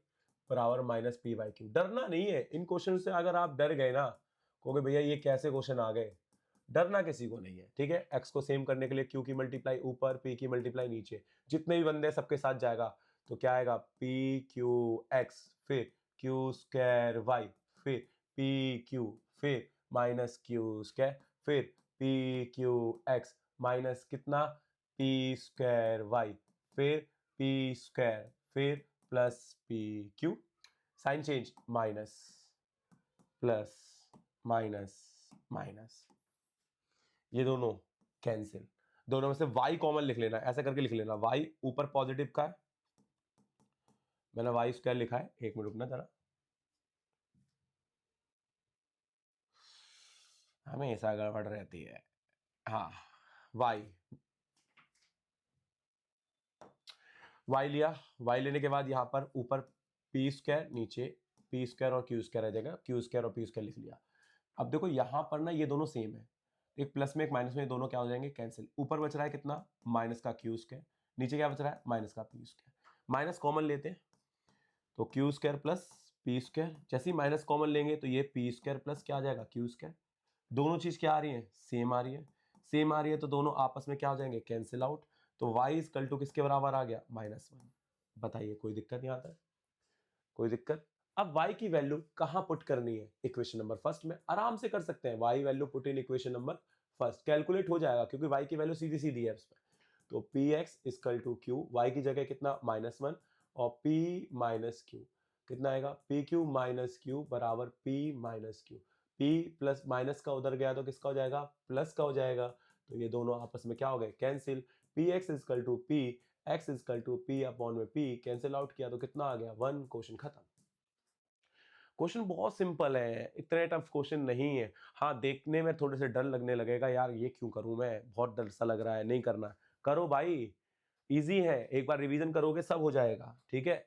बराबर माइनस पी वाई क्यू। डरना नहीं है इन क्वेश्चन से, अगर आप डर गए ना, कहोगे भैया ये कैसे क्वेश्चन आ गए, डरना किसी को नहीं है। ठीक है, एक्स को सेम करने के लिए क्यू की मल्टीप्लाई ऊपर, पी की मल्टीप्लाई नीचे, जितने भी बंदे सबके साथ जाएगा, तो क्या आएगा, पी क्यू एक्स, फिर क्यू स्क्वायर वाई, फिर पी क्यू, फिर माइनस क्यू स्क्वायर, फिर पी क्यू एक्स माइनस कितना, पी स्क्वायर वाई, फिर पी स्क्वायर, फिर plus p q, sign change, minus plus minus minus, ये दोनों कैंसिल, दोनों में से y कॉमन लिख लेना, ऐसा करके लिख लेना, y ऊपर पॉजिटिव का है, मैंने y स्क्वायर लिखा है, एक मिनट रुकना जरा, हमेशा गड़बड़ रहती है। हाँ, y लिया, y लेने के बाद यहाँ पर ऊपर पी स्क्वायर, नीचे पी स्क्वायर और क्यू स्क्वायर रह जाएगा, क्यू स्क्वायर और पी स्क्वायर लिख लिया। अब देखो यहाँ पर ना ये दोनों सेम है, एक प्लस में एक माइनस में, ये दोनों क्या हो जाएंगे, कैंसिल। ऊपर बच रहा है कितना, माइनस का क्यू स्क्वायर, नीचे क्या बच रहा है, माइनस का पी स्क्वायर। माइनस कॉमन लेते हैं तो Q square plus P square, जैसे ही माइनस कॉमन लेंगे तो ये पी स्क्वायर प्लस क्या आ जाएगा, क्यू स्क्वायर। दोनों चीज क्या आ रही है, सेम आ रही है, सेम आ रही है, तो दोनों आपस में क्या हो जाएंगे, कैंसिल आउट। तो y इक्वल टू किसके बराबर आ गया, -1। बताइए कोई दिक्कत यहाँ तक, कोई दिक्कत। अब y की वैल्यू कहाँ पुट करनी है, इक्वेशन नंबर फर्स्ट में आराम से कर सकते हैं, y value put in equation number first, calculate हो जाएगा क्योंकि y की वैल्यू सीधी सीधी है उसमें। तो p x equal to q, y की जगह कितना, -1, और p माइनस क्यू कितना आएगा, पी क्यू माइनस क्यू बराबर p minus Q. p plus minus का उधर गया तो किसका हो जाएगा, प्लस का हो जाएगा, तो ये दोनों आपस में क्या हो गए, cancel. P x equal to p x equal to p upon में p, कैंसिल आउट किया तो कितना आ गया, 1। क्वेश्चन खत्म। क्वेश्चन बहुत सिंपल है, इतने टफ क्वेश्चन नहीं है। हाँ, देखने में थोड़े से डर लगने लगेगा, यार ये क्यों करूं मैं, बहुत डर सा लग रहा है, नहीं करना, करो भाई, इजी है, एक बार रिवीजन करोगे सब हो जाएगा। ठीक है,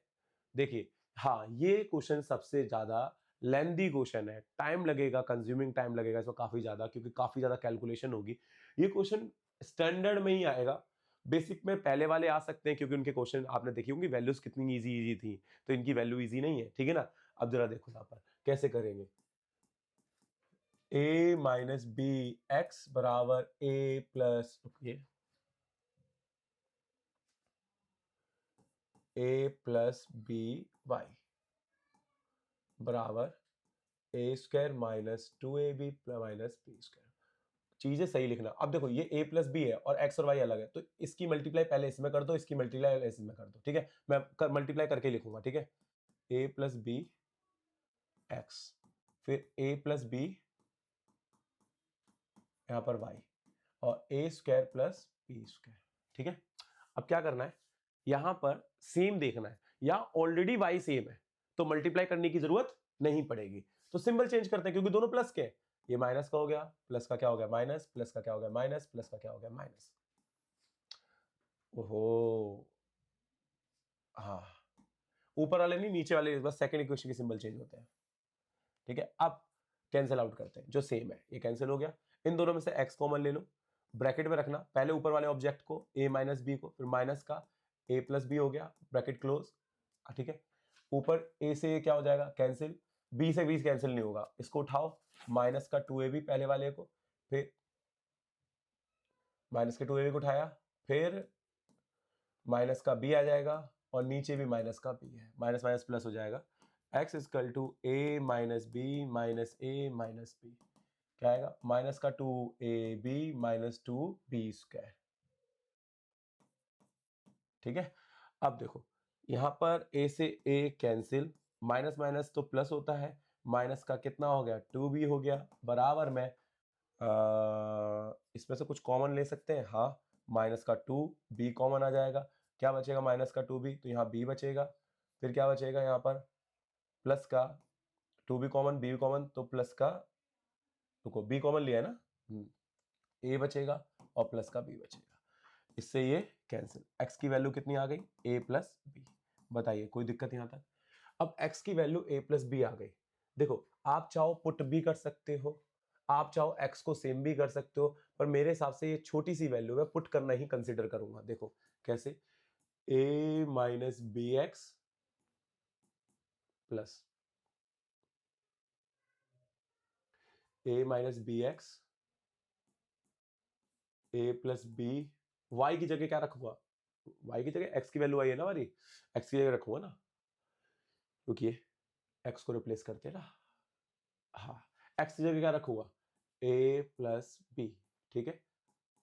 देखिए, हाँ ये क्वेश्चन सबसे ज्यादा लेंदी क्वेश्चन है, टाइम लगेगा, कंज्यूमिंग टाइम लगेगा इसमें काफी ज्यादा, क्योंकि काफी ज्यादा कैलकुलेशन होगी। ये क्वेश्चन स्टैंडर्ड में ही आएगा, बेसिक में पहले वाले आ सकते हैं क्योंकि उनके क्वेश्चन आपने देखी होंगी, वैल्यूज कितनी इजी इजी थी, तो इनकी वैल्यू इजी नहीं है। ठीक है ना, अब जरा देखो यहाँ पर कैसे करेंगे, a माइनस बी एक्स बराबर a plus a plus b y बराबर a square minus 2ab minus b square. चीजें सही लिखना। अब देखो ये a प्लस बी है और x और y अलग है, तो इसकी मल्टीप्लाई पहले इसमें कर दो, इसकी मल्टीप्लाई इसमें कर दो। ठीक है, मैं मल्टीप्लाई करके लिखूंगा। ठीक है, a प्लस बी एक्स, फिर a प्लस बी यहाँ पर y और a square plus b square. ठीक है, अब क्या करना है, यहां पर सेम देखना है, या ऑलरेडी y सेम है तो मल्टीप्लाई करने की जरूरत नहीं पड़ेगी, तो सिंबल चेंज करते हैं क्योंकि दोनों प्लस के हैं। ये माइनस का हो गया, प्लस का क्या हो गया माइनस, प्लस का क्या हो गया माइनस, प्लस का क्या हो गया माइनस। ओहो, हाँ, ऊपर वाले नहीं नीचे वाले, बस सेकंड इक्वेशन के सिंबल चेंज होते हैं। ठीक है, अब कैंसिल आउट करते हैं, जो सेम है ये कैंसिल हो गया। इन दोनों में से x कॉमन ले लो, ब्रैकेट में रखना पहले ऊपर वाले ऑब्जेक्ट को a माइनस बी को, फिर माइनस का a प्लस बी हो गया, ब्रैकेट क्लोज। ठीक है, ऊपर a से क्या हो जाएगा कैंसिल, b से b कैंसिल नहीं होगा, इसको उठाओ, माइनस का 2ab पहले वाले को, फिर माइनस के 2ab को उठाया, फिर माइनस का b आ जाएगा, और नीचे भी माइनस का b है, माइनस माइनस प्लस हो जाएगा, x equal to a minus b minus a minus b, क्या आएगा माइनस का 2ab माइनस 2b स्क्वायर। ठीक है, अब देखो यहां पर a से a कैंसिल, माइनस माइनस तो प्लस होता है, माइनस का कितना हो गया 2b हो गया, बराबर में इसमें से कुछ कॉमन ले सकते हैं, हाँ, माइनस का 2b कॉमन आ जाएगा, क्या बचेगा माइनस का 2b, तो यहाँ b बचेगा, फिर क्या बचेगा यहाँ पर प्लस का 2b कॉमन, b कॉमन, तो प्लस का, रुको b कॉमन लिया है ना, a बचेगा और प्लस का b बचेगा, इससे ये कैंसिल। x की वैल्यू कितनी आ गई a प्लस बी, बताइए कोई दिक्कत यहां तक। अब x की वैल्यू a प्लस बी आ गई, देखो आप चाहो पुट भी कर सकते हो, आप चाहो x को सेम भी कर सकते हो, पर मेरे हिसाब से ये छोटी सी वैल्यू है, पुट करना ही कंसीडर करूंगा। देखो कैसे, a minus b x plus a minus b x a plus b, y की जगह क्या रखूंगा, y की जगह x की वैल्यू आई है ना हमारी, x की जगह रखूंगा ना, क्योंकि x को रिप्लेस करते हैं ना, हाँ, x की जगह क्या रखूंगा a प्लस बी। ठीक है,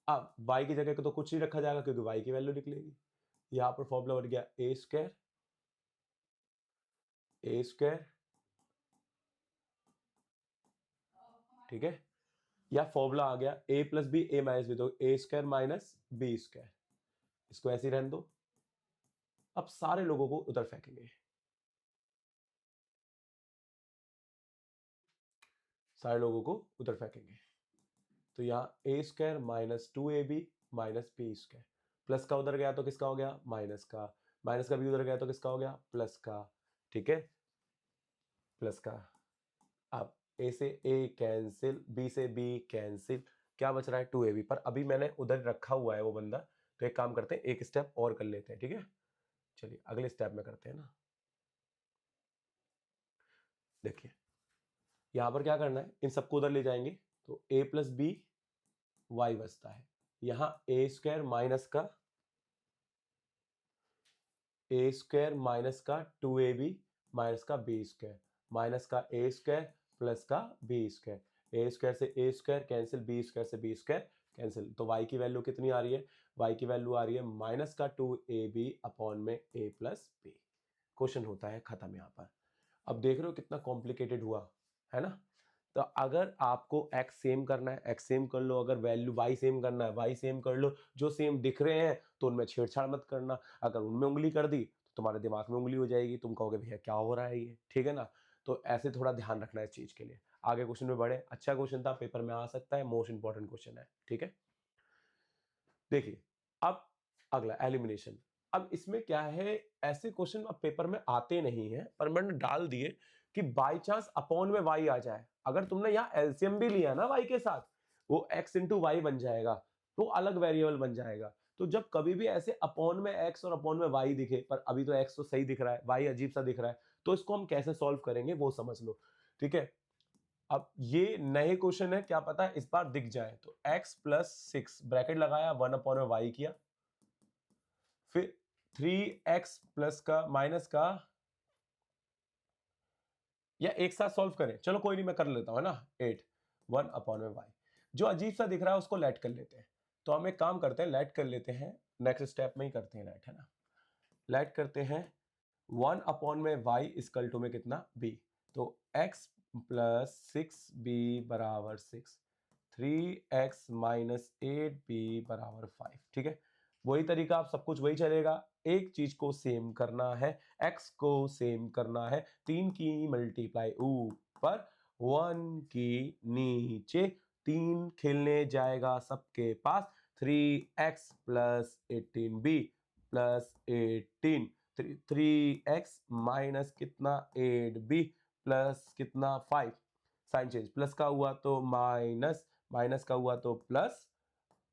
अब y की जगह को तो कुछ नहीं रखा जाएगा क्योंकि y की वैल्यू निकलेगी, यहां पर फॉर्मूला बन गया a स्क्वायर, ठीक है, या फॉर्मूला आ गया a plus b a minus b, तो a square minus b square, इसको ऐसे ही रहने दो। अब सारे लोगों को उधर फेंकेंगे, सारे लोगों को उधर फेंकेंगे, तो यहाँ a square minus 2ab minus b square, plus का उधर गया तो किसका हो गया माइनस का, माइनस का भी उधर गया तो किसका हो गया प्लस का। ठीक है, प्लस का, अब a से a कैंसिल, b से b कैंसिल, क्या बच रहा है 2ab, पर अभी मैंने उधर रखा हुआ है वो बंदा, तो एक काम करते हैं एक स्टेप और कर लेते हैं। ठीक है, चलिए अगले स्टेप में करते हैं ना, देखिए यहां पर क्या करना है, इन सबको उधर ले जाएंगे, तो a प्लस बी वाई बचता है, यहां a स्क्वायर माइनस का a स्क्वायर माइनस का 2ab माइनस का b स्क्वायर, माइनस का a स्क्वायर प्लस का b स्क्वायर, a स्क्वायर से a square cancel, b square से b स्क्वायर कैंसिल, तो y की वैल्यू कितनी आ रही है, y की वैल्यू आ रही है माइनस का 2ab अपॉन में a प्लस बी। क्वेश्चन होता है खत्म यहाँ पर। अब देख रहे हो कितना कॉम्प्लिकेटेड हुआ है ना, तो अगर आपको x सेम करना है x सेम कर लो, अगर वैल्यू y सेम करना है y सेम कर लो, जो सेम दिख रहे हैं तो उनमें छेड़छाड़ मत करना, अगर उनमें उंगली कर दी तो तुम्हारे दिमाग में उंगली हो जाएगी, तुम कहोगे भैया क्या हो रहा है ये। ठीक है ना, तो ऐसे थोड़ा ध्यान रखना है इस चीज के लिए। आगे क्वेश्चन में बढ़े, अच्छा क्वेश्चन था, पेपर में आ सकता है, मोस्ट इंपॉर्टेंट क्वेश्चन है। ठीक है, देखिए अब अगला एलिमिनेशन। अब इसमें क्या है, ऐसे क्वेश्चन अब पेपर में आते नहीं है, पर मैंने डाल दिए कि बाई चांस अपॉन में y आ जाए, अगर तुमने यहाँ एलसीएम भी लिया ना y के साथ, वो x इंटू वाई बन जाएगा, तो अलग वेरिएबल बन जाएगा। तो जब कभी भी ऐसे अपॉन में x और अपॉन में y दिखे, पर अभी तो x तो सही दिख रहा है, y अजीब सा दिख रहा है, तो इसको हम कैसे सॉल्व करेंगे वो समझ लो। ठीक है, अब ये नए क्वेश्चन है, क्या पता इस बार दिख जाए, तो x प्लस 6 ब्रैकेट लगाया, 1 अपॉन में y किया, फिर 3x प्लस का माइनस का, या एक साथ सॉल्व करें, चलो कोई नहीं मैं कर लेता हूं, है ना, 8 1 अपॉन में y, जो अजीब सा दिख रहा है उसको लेट कर लेते हैं, तो हम एक काम करते हैं लेट कर लेते हैं, नेक्स्ट स्टेप में ही करते हैं लेट, है ना, लेट करते हैं 1 अपॉन में y इक्वल टू में कितना b, तो x प्लस 6b बराबर 6, 3x माइनस 8b बराबर 5। ठीक है, वही तरीका, आप सब कुछ वही चलेगा। एक चीज को सेम करना है, x को सेम करना है, 3 की मल्टीप्लाई ऊपर, 1 की नीचे, 3 खेलने जाएगा सबके पास, 3x plus 18b plus 18, 3x minus कितना 8b प्लस कितना 5, साइन चेंज, प्लस का हुआ तो माइनस, माइनस का हुआ तो प्लस,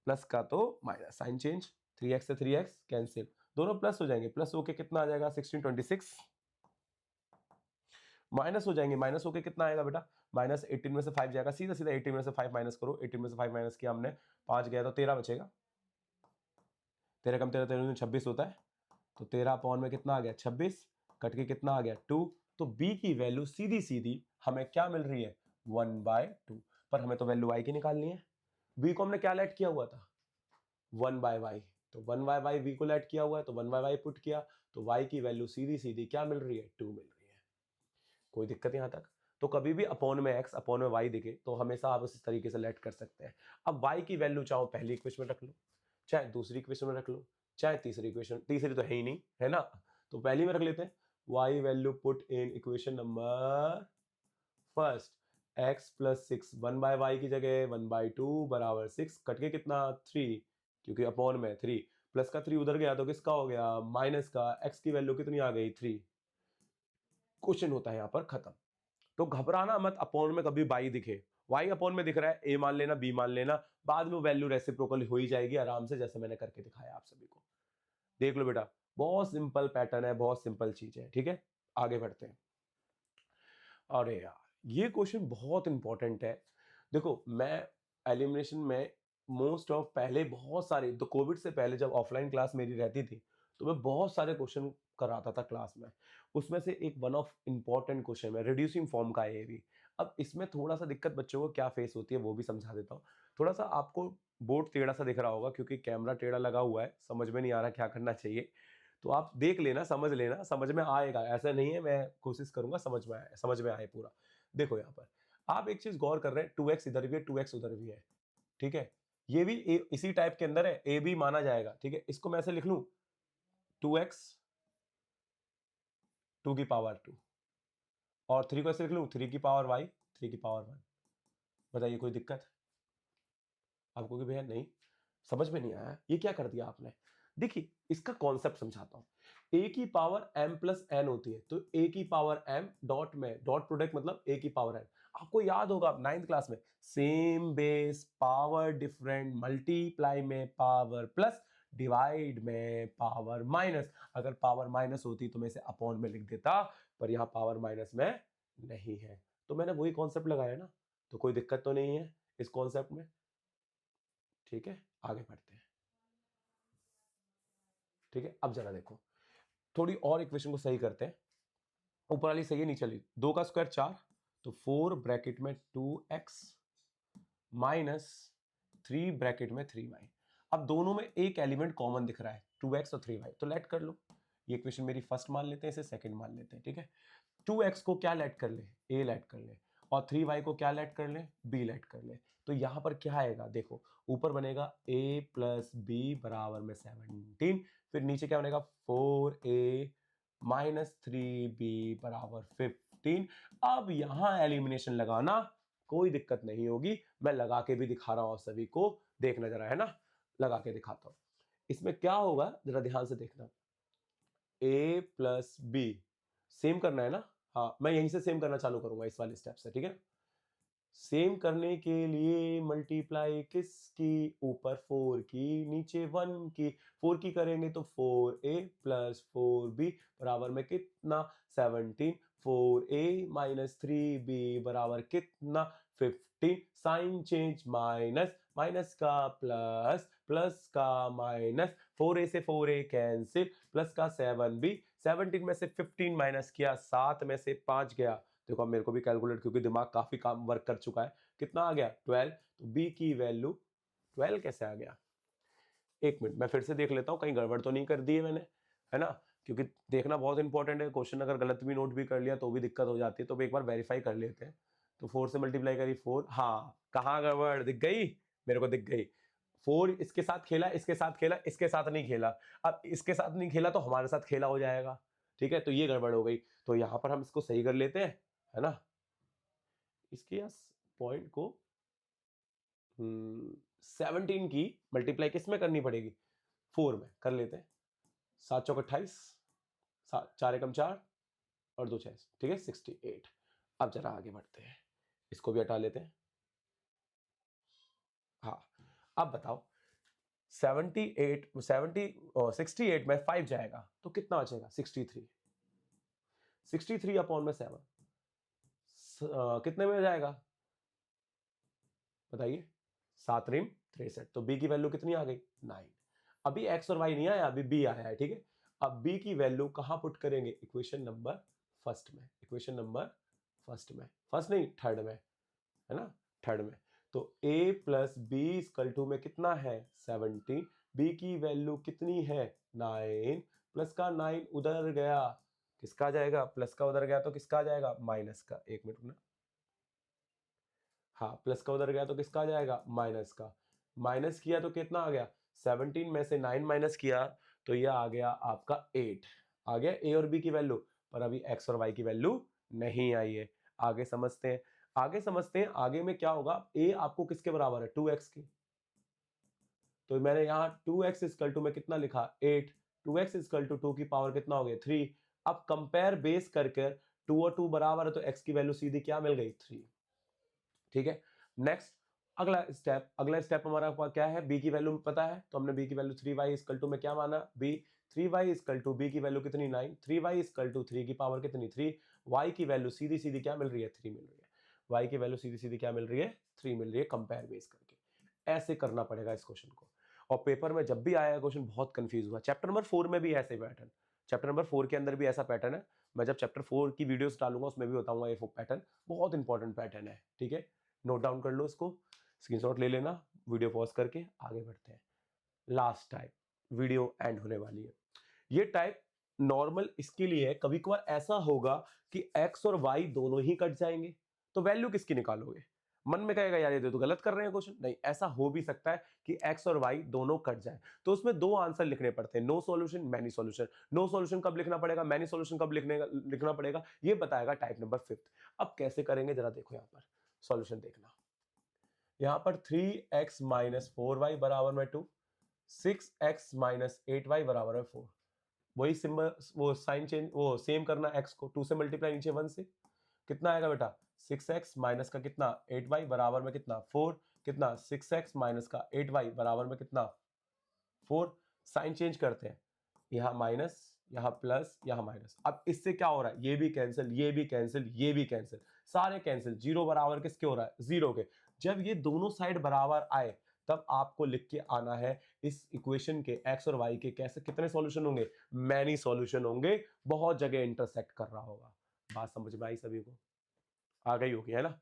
प्लस का तो माइनस, साइन चेंज, 3x से 3x कैंसिल, दोनों प्लस हो जाएंगे, प्लस होके कितना आ जाएगा 1626, माइनस हो जाएंगे, माइनस होके कितना आएगा बेटा, माइनस 18 में से 5 जाएगा, सीधा सीधा 18 में से 5 माइनस करो, 18 में से 5 माइनस किया हमने, 5 गया तो 13 बचेगा, 13 कम 13 13 26 होता है, तो 13 अपॉन में कितना आ गया 26, कट के कितना आ गया 2, तो b की वैल्यू सीधी सीधी हमें क्या मिल रही है 1/2, पर हमें तो वैल्यू y की निकालनी है, b को हमने क्या लेट किया हुआ था 1/y, तो 1/y b को लेट किया हुआ है तो 1/y पुट किया, तो y की वैल्यू सीधी सीधी क्या मिल रही है 2 मिल रही है। कोई दिक्कत यहां तक? तो कभी भी अपॉन में x अपॉन में y दिखे तो हमेशा आप इस तरीके से लेट कर सकते हैं। अब y की वैल्यू चाहो पहली इक्वेशन में रख लो, चाहे दूसरी इक्वेशन में रख लो, चाहे तीसरी इक्वेशन, तीसरी तो है ही नहीं है ना, तो पहली में रख लेते हैं, y value put in equation number first, x plus 6, 1/y की जगह 1/2 बराबर 6, कट के कितना 3, क्योंकि अपॉन में 3, प्लस का 3 उधर गया तो किसका हो गया माइनस का, x की वैल्यू कितनी आ गई 3, क्वेश्चन होता है यहाँ पर खत्म। तो घबराना मत अपॉन में कभी बाई दिखे, y अपॉन में दिख रहा है a मान लेना b मान लेना, बाद में वैल्यू रेसिप्रोकल हो ही जाएगी आराम से, जैसे मैंने करके दिखाया आप सभी को। देख लो बेटा, बहुत सिंपल पैटर्न है, बहुत सिंपल चीज है। ठीक है, आगे बढ़ते हैं। अरे यार ये क्वेश्चन बहुत इंपॉर्टेंट है। देखो मैं एलिमिनेशन में मोस्ट ऑफ पहले बहुत सारे, तो कोविड से पहले जब ऑफलाइन क्लास मेरी रहती थी तो मैं बहुत सारे क्वेश्चन कराता था क्लास में, उसमें से एक वन ऑफ इंपॉर्टेंट क्वेश्चन है रिड्यूसिंग फॉर्म का, ये भी। अब इसमें थोड़ा सा दिक्कत बच्चों को क्या फेस होती है वो भी समझा देता हूँ। थोड़ा सा आपको बोर्ड टेढ़ा सा दिख रहा होगा क्योंकि कैमरा टेढ़ा लगा हुआ है, समझ में नहीं आ रहा क्या करना चाहिए, तो आप देख लेना, समझ लेना, समझ में आएगा, ऐसा नहीं है, मैं कोशिश करूंगा समझ में आए पूरा। देखो यहाँ पर आप एक चीज गौर कर रहे हैं, 2x इधर भी है 2x उधर भी है, ठीक है, ये भी इसी टाइप के अंदर है, ए भी माना जाएगा। ठीक है, इसको मैं ऐसे लिख लूं 2x 2 की पावर 2, और 3 को ऐसे लिख लूं 3 की पावर y 3 की पावर 1। बताइए कोई दिक्कत आपको कि भैया नहीं समझ में नहीं आया, ये क्या कर दिया आपने? देखिए इसका कॉन्सेप्ट समझाता हूं। a की पावर m प्लस n होती है, तो a की पावर m डॉट में डॉट प्रोडक्ट मतलब a की पावर n। आपको याद होगा 9th क्लास में, same base power different, multiply में पावर प्लस, डिवाइड में पावर माइनस। अगर पावर माइनस होती तो मैं इसे अपॉन में लिख देता, पर यहां पावर माइनस में नहीं है, तो मैंने वही कॉन्सेप्ट लगाया ना, तो कोई दिक्कत तो नहीं है इस कॉन्सेप्ट में। ठीक है, आगे बढ़ते हैं। ठीक है, अब जरा देखो, थोड़ी और इक्वेशन को सही करते हैं। ऊपर वाली सही है, नीचे वाली, 2 का स्क्वायर 4, तो 4 ब्रैकेट में 2x माइनस 3 ब्रैकेट में 3y। अब दोनों में एक एलिमेंट कॉमन दिख रहा है 2x और 3y, तो लेट कर लो। ये इक्वेशन मेरी फर्स्ट मान लेते हैं, इसे सेकंड मान लेते हैं। ठीक है, 2x को क्या लेट कर ले a लेट कर ले, और 3y को क्या लेट कर ले b लेट कर ले, तो यहां पर क्या आएगा देखो, ऊपर बनेगा a प्लस बी बराबर में 17, फिर नीचे क्या बनेगा 4a माइनस 3b बराबर 15। अब यहां एलिमिनेशन लगाना कोई दिक्कत नहीं होगी, मैं लगा के भी दिखा रहा हूं आप सभी को, देखना जरा, है ना, लगा के दिखाता हूं। इसमें क्या होगा जरा ध्यान से देखना, a प्लस बी सेम करना है ना, हाँ मैं यहीं से सेम करना चालू करूंगा इस वाले स्टेप से। ठीक है, सेम करने के लिए मल्टीप्लाई किसकी, ऊपर 4 की नीचे 1 की, 4 की करेंगे तो 4a प्लस 4b बराबर में कितना 17, 4a माइनस 3b बराबर कितना 15, साइन चेंज माइनस, माइनस का प्लस, प्लस का माइनस, 4a से 4a कैंसिल, प्लस का 7b, 17 में से 15 माइनस किया, 7 में से 5 गया। देखो अब मेरे को भी कैलकुलेट, क्योंकि दिमाग काफी काम वर्क कर चुका है, कितना आ गया 12, तो b की वैल्यू 12 कैसे आ गया, एक मिनट मैं फिर से देख लेता हूं कहीं गड़बड़ तो नहीं कर दी है मैंने, है ना, क्योंकि देखना बहुत इंपॉर्टेंट है, क्वेश्चन अगर गलत भी नोट भी कर लिया तो भी दिक्कत हो जाती है, तो एक बार वेरीफाई कर लेते हैं। तो 4 से मल्टीप्लाई करी 4, हाँ कहाँ गड़बड़ दिख गई, मेरे को दिख गई। 4 इसके साथ खेला, इसके साथ खेला, इसके साथ नहीं खेला। अब इसके साथ नहीं खेला तो हमारे साथ खेला हो जाएगा, ठीक है, तो ये गड़बड़ हो गई। तो यहां पर हम इसको सही कर लेते हैं, है ना। इसके पॉइंट को 17 की मल्टीप्लाई किस में करनी पड़ेगी, 4 में कर लेते हैं। 7 चौक 28, 4 एकम 4 और 2 6, ठीक है 68। अब जरा आगे बढ़ते हैं, इसको भी हटा लेते हैं। हाँ, अब बताओ 68 में 5 जाएगा तो कितना बचेगा, 63। 63 अपॉन में 7 कितने में जाएगा बताइए, 7 रिम 63। तो बी की वैल्यू कितनी आ गई, 9। अभी एक्स और वाई नहीं आया, अभी बी आया है, ठीक है। अब बी की वैल्यू कहां पुट करेंगे, इक्वेशन नंबर फर्स्ट में, इक्वेशन नंबर फर्स्ट में, फर्स्ट नहीं थर्ड में, है ना, थर्ड में। तो a plus b equal to में कितना है 17, b की वैल्यू कितनी है 9, प्लस का 9 उधर गया, किसका आ जाएगा, प्लस का उधर गया तो किसका आ जाएगा, माइनस का। एक मिनट ना, हाँ प्लस का उधर गया तो किसका आ जाएगा, माइनस का। माइनस किया तो कितना आ गया, 17 में से 9 माइनस किया तो ये आ गया आपका 8। आ गया a और b की वैल्यू, पर अभी x और y की वैल्यू नहीं आई है। आगे समझते हैं, आगे समझते हैं, आगे में क्या होगा, a आपको किसके बराबर है, 2x की। तो मैंने यहाँ 2x इक्वल टू में कितना लिखा, 8। 2x इक्वल टू 2 की पावर कितना हो गया, 3। अब कंपेयर बेस करके 2 और 2 बराबर है तो x की वैल्यू सीधी क्या मिल गई, 3। ठीक है, नेक्स्ट अगला स्टेप हमारा क्या है, b की वैल्यू पता है तो हमने b की वैल्यू 3y इक्वल टू में क्या माना, b 3y equal to b की वैल्यू कितनी 9, 3y इक्वल टू 3 की पावर कितनी 3, y की वैल्यू सीधी सीधी क्या मिल रही है, 3 मिल रही है। y की वैल्यू सीधी सीधी क्या मिल रही है, 3 मिल रही है, कंपेयर बेस करके। ऐसे करना पड़ेगा इस क्वेश्चन को। और पेपर में जब भी आया क्वेश्चन बहुत कंफ्यूज हुआ। चैप्टर नंबर 4 में भी ऐसे पैटर्न, चैप्टर नंबर 4 के अंदर भी ऐसा पैटर्न है। मैं जब चैप्टर 4 की वीडियोस डालूंगा उसमें भी बताऊंगा ये पैटर्न, बहुत इंपॉर्टेंट पैटर्न है, ठीक है। नोट डाउन कर लो इसको, स्क्रीनशॉट ले लेना, वीडियो पॉज करके आगे बढ़ते हैं। लास्ट टाइप, वीडियो एंड होने वाली है। ये टाइप नॉर्मल इसके लिए है, कभी कभार ऐसा होगा कि x और y दोनों ही कट जाएंगे, तो वैल्यू किसकी निकालोगे। मन में कहेगा यार ये तो गलत कर रहे हैं क्वेश्चन, नहीं ऐसा हो भी सकता है कि x और y दोनों कट जाए, तो उसमें दो आंसर लिखने पड़ते हैं, no solution many solution. No solution कब लिखना पड़ेगा, मैनी सॉल्यूशन कब लिखना पड़ेगा, ये बताएगा टाइप नंबर 5। अब कैसे करेंगे जरा देखो, यहां पर सॉल्यूशन देखना। यहां पर 3x माइनस 4y बराबर में 2, 6x माइनस 8y बराबर में 4। वही सिंबल, वो साइन चेंज, वो सेम करना, x को 2 से मल्टीप्लाई, नीचे 1 से कितना आएगा बेटा, 6x माइनस का कितना 8y बराबर में कितना 4, कितना 6x माइनस का 8y बराबर में कितना 4। साइन चेंज करते हैं, यहाँ माइनस, यहाँ प्लस, यहाँ माइनस। अब इससे क्या हो रहा है, ये भी कैंसिल, ये भी कैंसिल, ये भी कैंसिल, सारे कैंसिल। जीरो बराबर किसके हो रहा है, जीरो के। जब ये दोनों साइड बराबर आए तब आपको लिख के आना है इस इक्वेशन के x और y के कैसे कितने सॉल्यूशन होंगे, मैनी सॉल्यूशन होंगे, बहुत जगह इंटरसेक्ट कर रहा होगा। बात समझ में आई सभी को, आ गई होगी, है ना।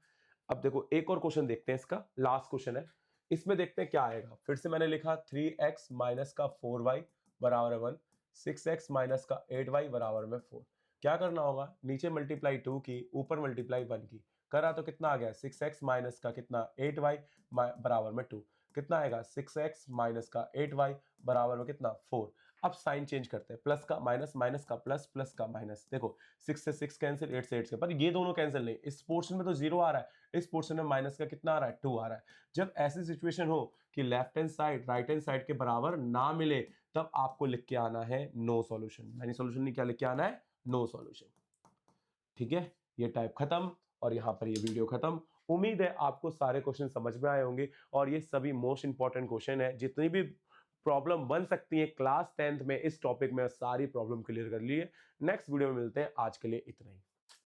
अब देखो एक और क्वेश्चन देखते हैं, इसका लास्ट क्वेश्चन है, इसमें देखते हैं क्या आएगा। फिर से मैंने लिखा 3x माइनस का 4y बराबर है 1, 6x माइनस का 8y बराबर में 4। क्या करना होगा, नीचे मल्टीप्लाई 2 की, ऊपर मल्टीप्लाई 1 की करा तो कितना आ गया, 6x माइनस का कितना 8y बराबर में 2। कितना आएगा, 6x माइनस का 8y बराबर में कितना 4। अब साइन चेंज करते हैं, प्लस का माइनस, माइनस का प्लस, प्लस का माइनस। देखो 6 से 6 कैंसिल, 8 से 8 से, पर ये दोनों कैंसिल नहीं, इस पोर्शन में तो 0 आ रहा है, इस पोर्शन में माइनस का कितना आ रहा है, 2 आ रहा है। जब ऐसी सिचुएशन हो कि left hand side right hand side के बराबर ना मिले, तब आपको लिख के आना है नो सॉल्यूशन। मैंने सॉल्यूशन नहीं, क्या लिख के आना है, नो सॉल्यूशन। ठीक है, ये टाइप खत्म और यहां पर ये वीडियो खत्म। उम्मीद है आपको सारे क्वेश्चन समझ में आए होंगे, और ये सभी मोस्ट इंपॉर्टेंट क्वेश्चन है। जितनी भी प्रॉब्लम बन सकती है क्लास 10th में इस टॉपिक में सारी प्रॉब्लम क्लियर कर ली है। नेक्स्ट वीडियो में मिलते हैं, आज के लिए इतना ही।